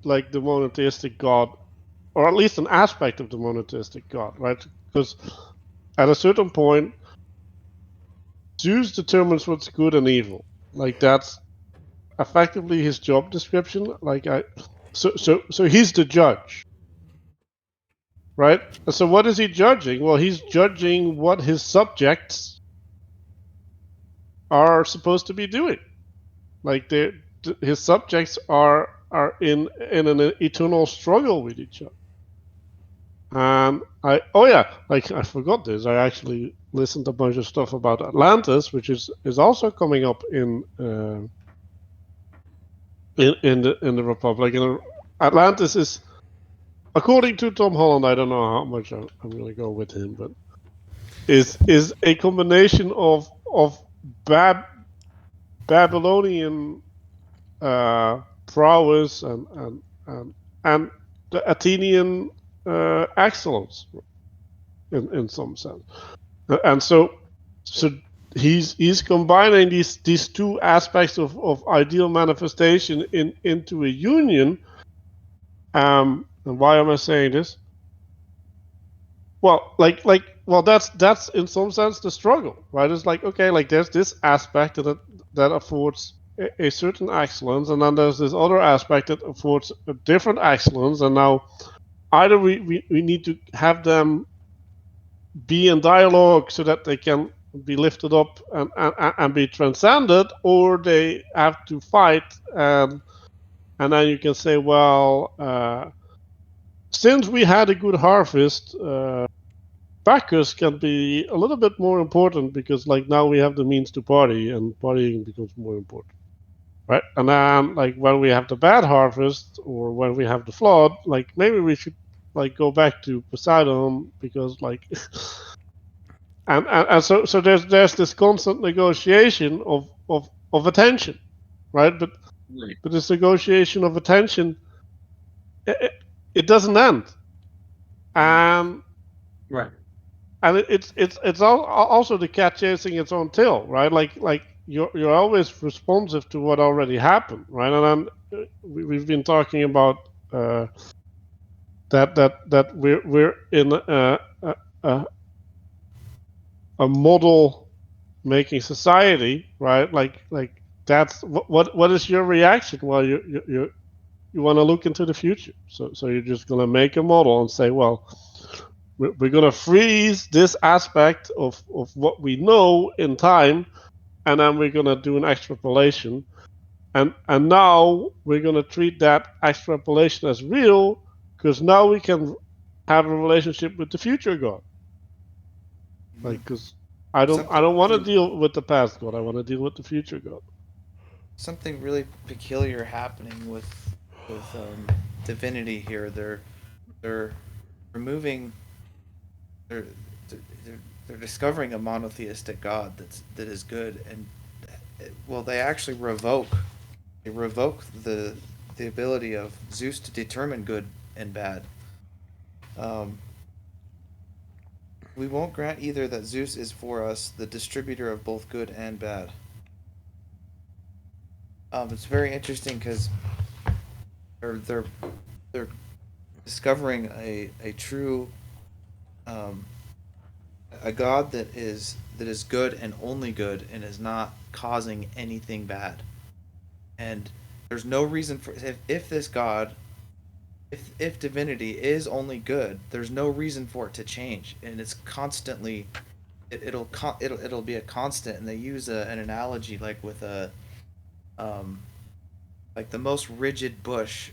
the monotheistic god, or at least an aspect of the monotheistic god, right? Because at a certain point, Zeus determines what's good and evil. Like that's effectively his job description. So he's the judge, right? So what is he judging? Well, he's judging what his subjects are supposed to be doing. Like his subjects are in an eternal struggle with each other. I forgot this. I actually listened to a bunch of stuff about Atlantis, which is also coming up in the Republic. And Atlantis is, according to Tom Holland, I don't know how much I'm going to go with him, but is a combination of Babylonian prowess and the Athenian excellence in some sense. And so he's combining these two aspects of ideal manifestation into a union. And why am I saying this? Well, that's in some sense the struggle, right? It's like, okay, like there's this aspect that affords a certain excellence, and then there's this other aspect that affords a different excellence, and now either we need to have them be in dialogue so that they can be lifted up and be transcended, or they have to fight, and then you can say, well, since we had a good harvest, Bacchus can be a little bit more important, because like now we have the means to party, and partying becomes more important, right? And then like when we have the bad harvest, or when we have the flood, like maybe we should like go back to Poseidon, because like and so there's this constant negotiation of attention, right? But this negotiation of attention, it doesn't end. and Right. and it's also the cat chasing its own tail, right? Like you're always responsive to what already happened, right? And then we've been talking about that we're in a, a model making society, right? Like that's what is your reaction? Well, you want to look into the future, so you're just gonna make a model and say, well, we're going to freeze this aspect of what we know in time, and then we're going to do an extrapolation. And now we're going to treat that extrapolation as real, because now we can have a relationship with the future God. Like, because I don't want to deal with the past God. I want to deal with the future God. Something really peculiar happening with divinity here. They're removing they're they're, they're discovering a monotheistic God that is good, and well, they revoke the ability of Zeus to determine good and bad. Um, we won't grant either that Zeus is for us the distributor of both good and bad. It's very interesting because they're they're they're discovering a true um, a God that is good and only good and is not causing anything bad. And there's no reason for if this God if divinity is only good, there's no reason for it to change, and it's constantly it'll be a constant. And they use an analogy like with a um, like the most rigid bush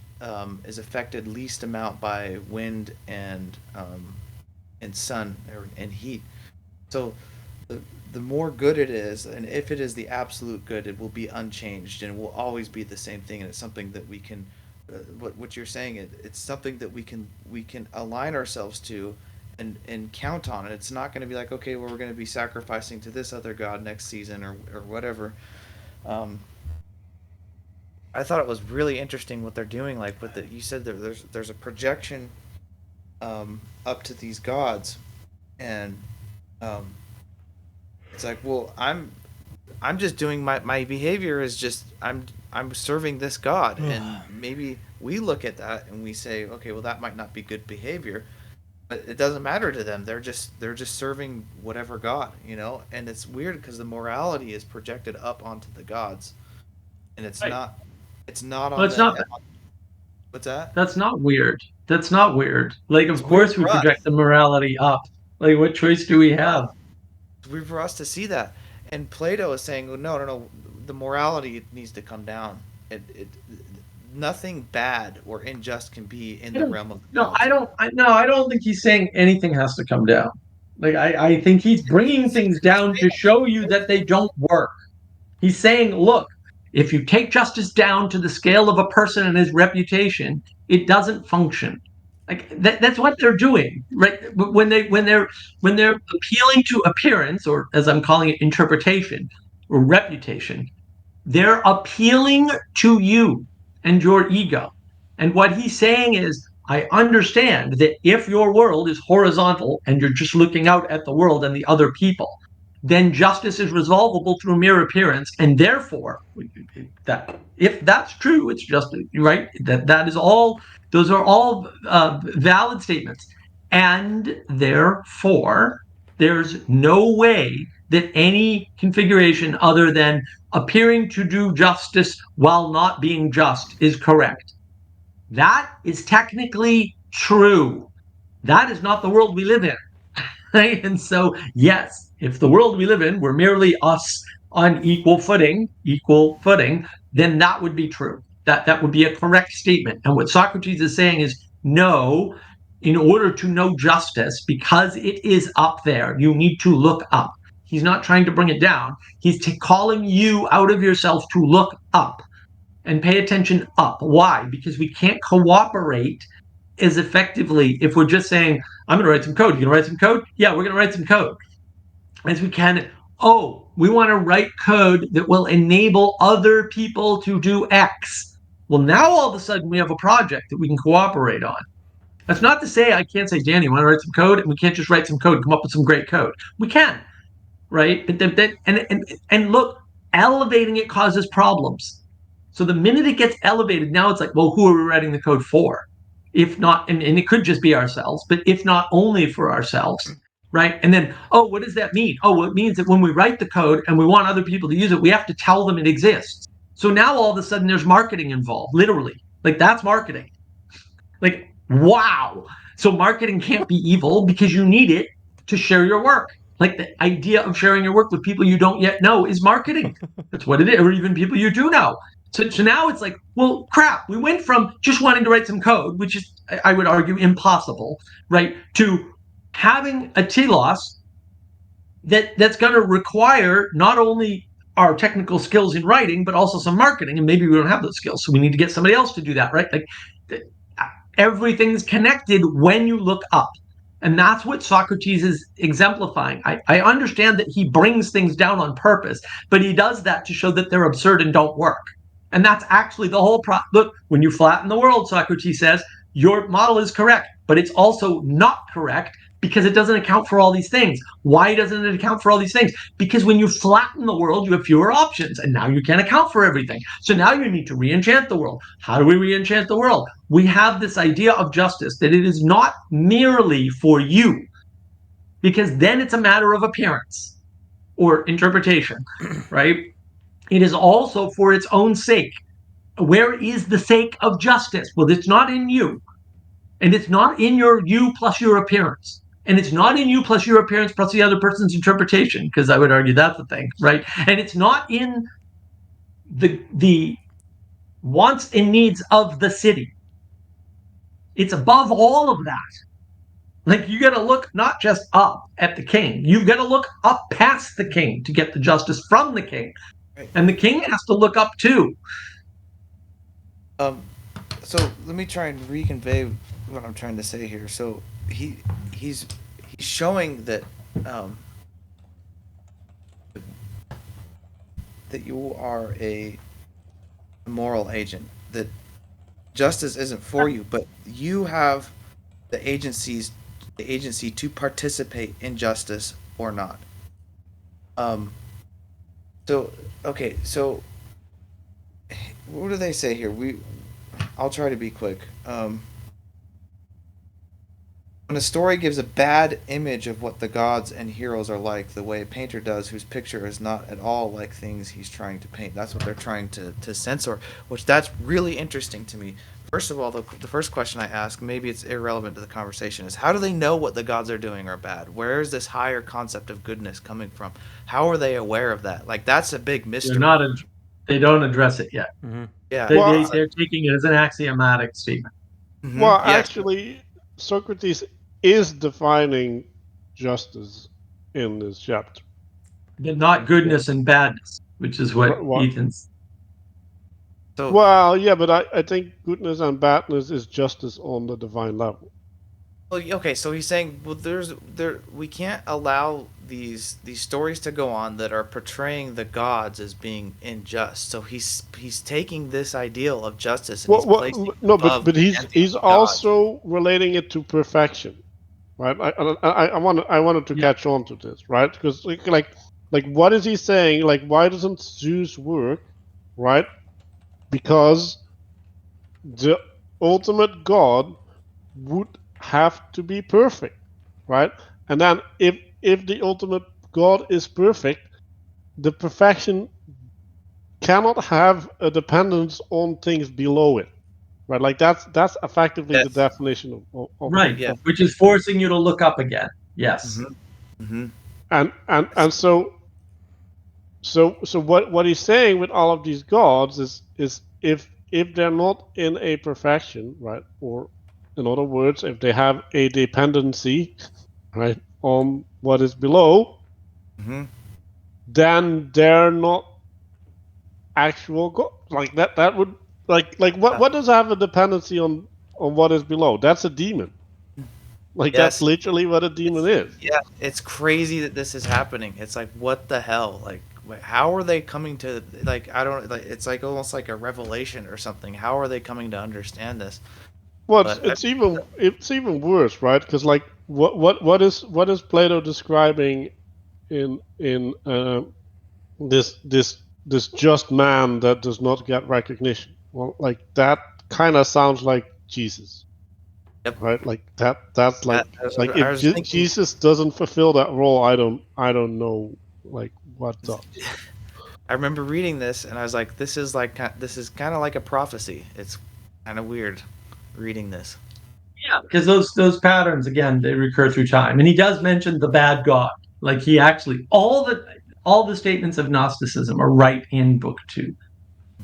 is affected least amount by wind and sun and heat. So the the more good it is, and if it is the absolute good, it will be unchanged and it will always be the same thing. And it's something that we can, what you're saying, it's something that we can align ourselves to, and count on. And it's not going to be like, okay, well, we're going to be sacrificing to this other god next season or whatever. Um, I thought it was really interesting what they're doing. Like with the, you said there's a projection up to these gods, and um, it's like, well, I'm just doing my behavior is just I'm serving this god, and maybe we look at that and we say, okay, well, that might not be good behavior, but it doesn't matter to them. They're just serving whatever god, you know. And it's weird because the morality is projected up onto the gods, and Right. it's not Well, on it's not. the what's that? That's not weird. That's not weird. Like, It's of weird course we for us. project the morality up. Like, what choice do we have? It's weird for us to see that. And Plato is saying, well, no, the morality needs to come down. It nothing bad or unjust can be in I the don't. realm of the No, gods. I don't. No, I don't think he's saying anything has to come down. Like, I think he's bringing things down to show you that they don't work. He's saying, look, if you take justice down to the scale of a person and his reputation, it doesn't function. Like that's what they're doing, right? When they're appealing to appearance, or as I'm calling it, interpretation or reputation, they're appealing to you and your ego. And what he's saying is, I understand that if your world is horizontal and you're just looking out at the world and the other people, then justice is resolvable through mere appearance. And therefore, that if that's true, it's just right. That is all. Those are all valid statements. And therefore, there's no way that any configuration other than appearing to do justice while not being just is correct. That is technically true. That is not the world we live in. Right? And so, yes, if the world we live in were merely us on equal footing, then that would be true. That would be a correct statement. And what Socrates is saying is, no, in order to know justice, because it is up there, you need to look up. He's not trying to bring it down. He's calling you out of yourself to look up and pay attention up. Why? Because we can't cooperate as effectively if we're just saying, I'm going to write some code. You going to write some code? Yeah, we're going to write some code. As we can, oh, we want to write code that will enable other people to do X. Well, now all of a sudden we have a project that we can cooperate on. That's not to say I can't say, Danny, you want to write some code? And we can't just write some code and come up with some great code. We can, right? And look, elevating it causes problems. So the minute it gets elevated, now it's like, well, who are we writing the code for? If not, and it could just be ourselves, but if not only for ourselves, right? And then, oh, what does that mean? Oh, well, it means that when we write the code and we want other people to use it, we have to tell them it exists. So now all of a sudden there's marketing involved, literally. Like that's marketing. Like Wow. So marketing can't be evil because you need it to share your work. Like the idea of sharing your work with people you don't yet know is marketing. That's what it is, or even people you do know. So now it's like, well, crap. We went from just wanting to write some code, which is, I would argue, impossible, right, to having a telos that's going to require not only our technical skills in writing, but also some marketing. And maybe we don't have those skills, so we need to get somebody else to do that, right? Like everything's connected when you look up. And that's what Socrates is exemplifying. I understand that he brings things down on purpose, but he does that to show that they're absurd and don't work. And that's actually the whole look, when you flatten the world, Socrates says, your model is correct, but it's also not correct because it doesn't account for all these things. Why doesn't it account for all these things? Because when you flatten the world, you have fewer options, and now you can't account for everything. So now you need to re-enchant the world. How do we re-enchant the world? We have this idea of justice, that it is not merely for you, because then it's a matter of appearance or interpretation, right? It is also for its own sake. Where is the sake of justice? Well, it's not in you. And it's not in your you plus your appearance. And it's not in you plus your appearance plus the other person's interpretation, because I would argue that's the thing, right? And it's not in the wants and needs of the city. It's above all of that. Like, you got to look not just up at the king, you've got to look up past the king to get the justice from the king. Right. And the king has to look up too. So let me try and reconvey what I'm trying to say here. So he's showing that um, that you are a moral agent. That justice isn't for you, but you have the agency to participate in justice or not. Um. So okay. So what do they say here? I'll try to be quick. When a story gives a bad image of what the gods and heroes are like, the way a painter does, whose picture is not at all like things he's trying to paint. That's what they're trying to censor, which that's really interesting to me. First of all, the first question I ask, maybe it's irrelevant to the conversation, is how do they know what the gods are doing are bad? Where is this higher concept of goodness coming from? How are they aware of that? Like, that's a big mystery. They don't address it yet. Mm-hmm. Yeah. Well, They're taking it as an axiomatic statement. Mm-hmm. Well, Yeah. actually, Socrates is defining justice in this chapter. But not goodness and badness, which is what What? Ethan's. So Well, yeah, but I think goodness and badness is justice on the divine level. well, okay, so he's saying, well, we can't allow these stories to go on that are portraying the gods as being unjust. So he's taking this ideal of justice and he's placing it No, above but the he's pantheon of gods. also relating it to perfection, right? I wanted to Yeah. catch on to this, right? Because like what is he saying? Like, why doesn't Zeus work, right? Because the ultimate god would have to be perfect, right? And then if the ultimate god is perfect, the perfection cannot have a dependence on things below it, right? Like that's effectively the Yes. definition of Right. Yeah. Which is forcing you to look up again. Yes. Mm-hmm. Mm-hmm. and so what he's saying with all of these gods is if they're not in a perfection, right, or in other words, if they have a dependency, right, on what is below, Mm-hmm. then they're not actual god. Like that would like what does have a dependency on what is below? That's a demon. Like that's Yes. literally what a demon is. Yeah, it's crazy that this is happening. It's like, what the hell? Like, how are they coming to, like, I don't, like, it's like almost like a revelation or something. How are they coming to understand this? Well, But it's even worse, right? Because like what is Plato describing in this just man that does not get recognition? Well, like that kind of sounds like Jesus, yep, right? Like that's I, like I if was thinking, Jesus doesn't fulfill that role, I don't know like what does. I remember reading this and I was like, this is kind of like a prophecy. It's kind of weird reading this. Yeah, because those patterns again they recur through time, and he does mention the bad god. Like he actually all the statements of Gnosticism are right in book two.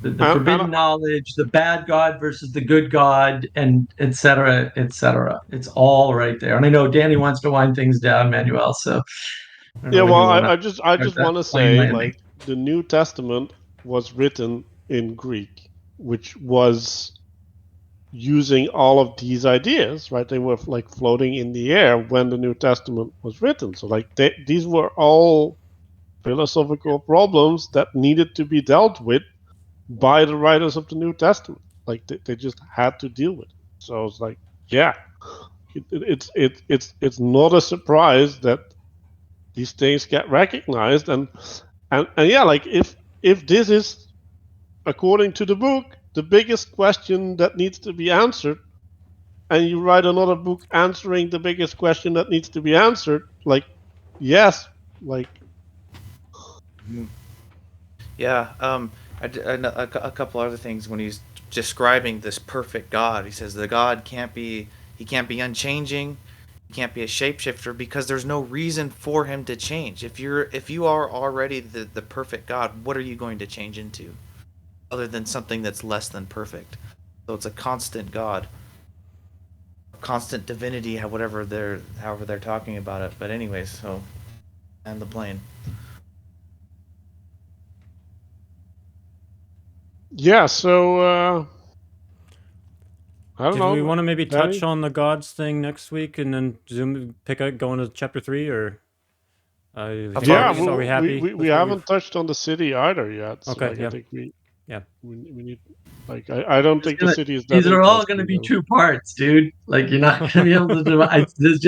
The And forbidden knowledge, the bad god versus the good god, and et cetera, et cetera. It's all right there. And I know Danny wants to wind things down, Manuel. So I don't yeah, know when well, you want to I start just that want to plane say, landing. like, the New Testament was written in Greek, which was using all of these ideas, right? They were like floating in the air when the New Testament was written. So, like, these were all philosophical problems that needed to be dealt with by the writers of the New Testament. Like, they just had to deal with it. So it's like, yeah, it's not a surprise that these things get recognized, and yeah, like if this is according to the book the biggest question that needs to be answered, and you write another book answering the biggest question that needs to be answered, like, yes, like, Yeah. A couple other things when he's describing this perfect God. He says the God can't be he can't be unchanging. He can't be a shapeshifter because there's no reason for him to change. If you are already the perfect God, what are you going to change into other than something that's less than perfect? So it's a constant God, constant divinity, however they're talking about it. But anyways, so and the plane. yeah. So I don't Did we know, want to maybe touch Danny. on the gods thing next week and then zoom pick up go into chapter 3, or How far are Yeah, we gonna? are we happy we with what haven't we've? touched on the city either yet. So, Okay, like, I yeah, think yeah. we need, like, I don't It's think the gonna, city is that these are all going to interesting be though. two parts, dude. Like you're not going to be able to do. There's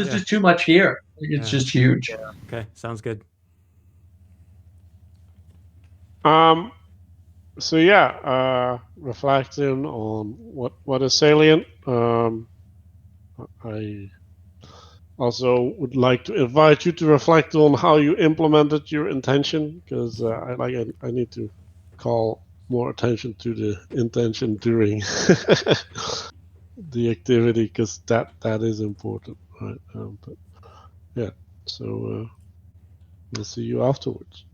Yeah, just too much here. It's yeah. just huge. Okay, sounds good. Um, so yeah, reflecting on what is salient. I also would like to invite you to reflect on how you implemented your intention, because I need to call more attention to the intention during the activity, because that is important, right? But yeah, so we'll see you afterwards.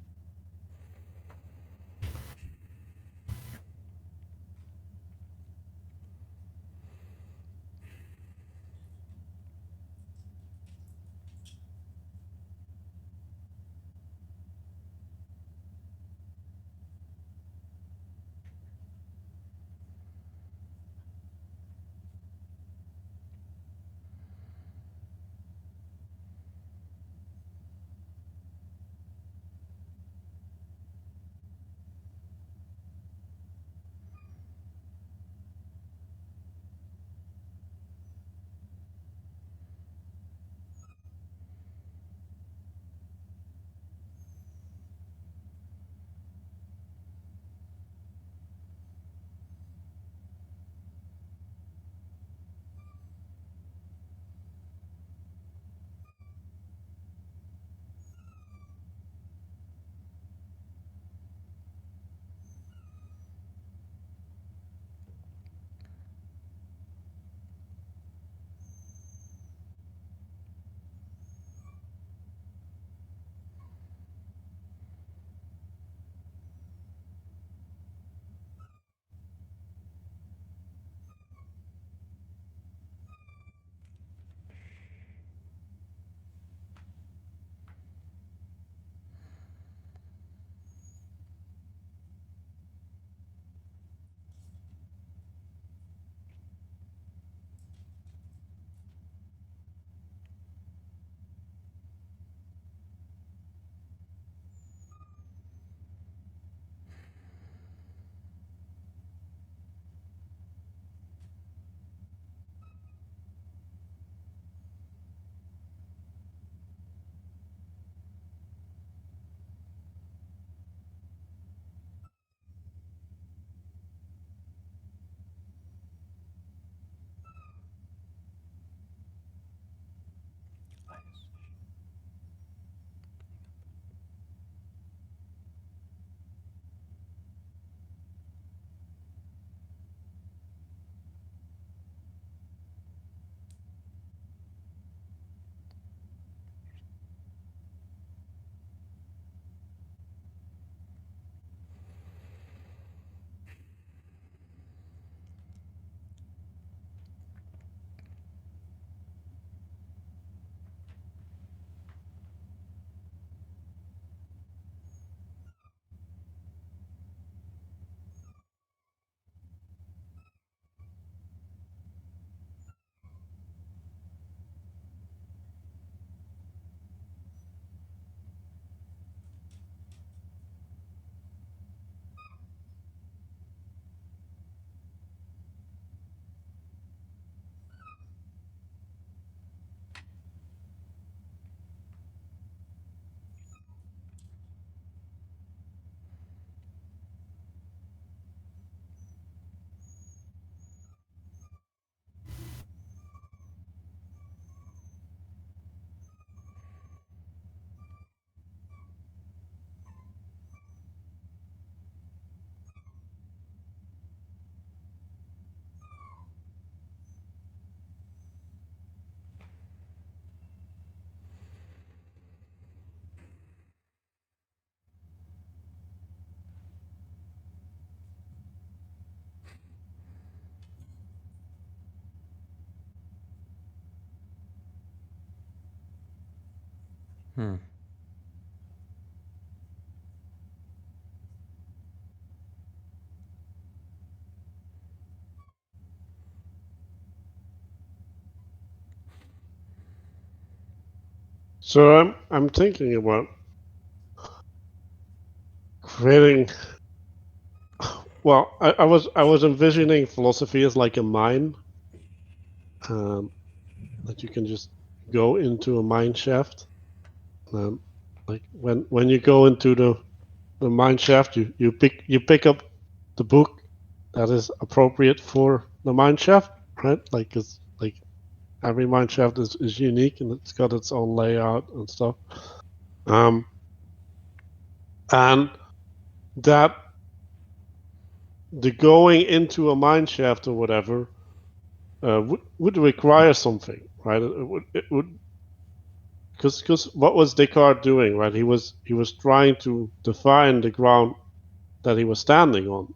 Hmm. So I'm thinking about creating. Well, I was envisioning philosophy as like a mine, um, that you can just go into a mine shaft. Um, like when you go into the mine shaft, you pick up the book that is appropriate for the mine shaft, right? Like it's like every mine shaft is unique and it's got its own layout and stuff. Um, and that the going into a mine shaft or whatever would require something, right? It would because what was Descartes doing, right? He was trying to define the ground that he was standing on,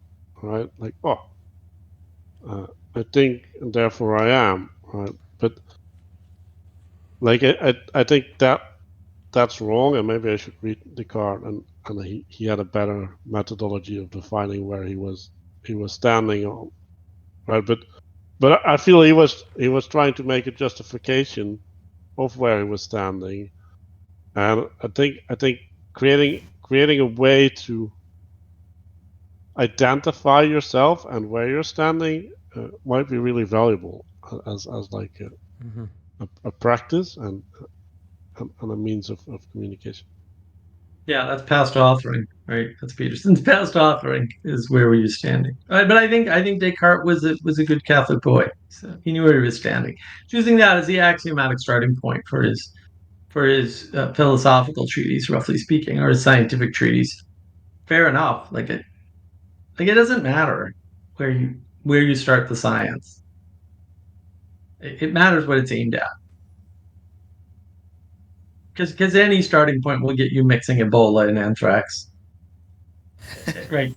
right? Like, oh, uh, I think, and therefore I am, right? But like, I think that's wrong, and maybe I should read Descartes, and he had a better methodology of defining where he was standing on, right? But I feel he was trying to make a justification of where he was standing, and I think creating a way to identify yourself and where you're standing might be really valuable as like Mm-hmm. a practice and a means of communication. Yeah, that's past authoring, right? That's Peterson's past authoring is where were you standing? But I think Descartes was a good Catholic boy, so he knew where he was standing. Choosing that as the axiomatic starting point for his philosophical treatise, roughly speaking, or his scientific treatise. Fair enough. Like it doesn't matter where you start the science. It matters what it's aimed at. Because any starting point will get you mixing Ebola and anthrax, right?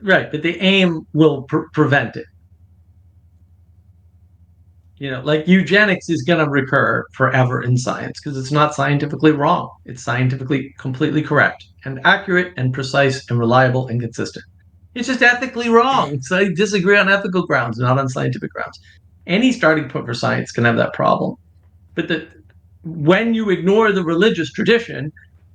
Right, but the aim will prevent it. Like eugenics is going to recur forever in science because it's not scientifically wrong. It's scientifically completely correct and accurate and precise and reliable and consistent. It's just ethically wrong. So I disagree on ethical grounds, not on scientific grounds. Any starting point for science can have that problem. But when you ignore the religious tradition,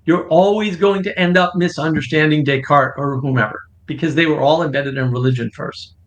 you're always going to end up misunderstanding Descartes or whomever because they were all embedded in religion first.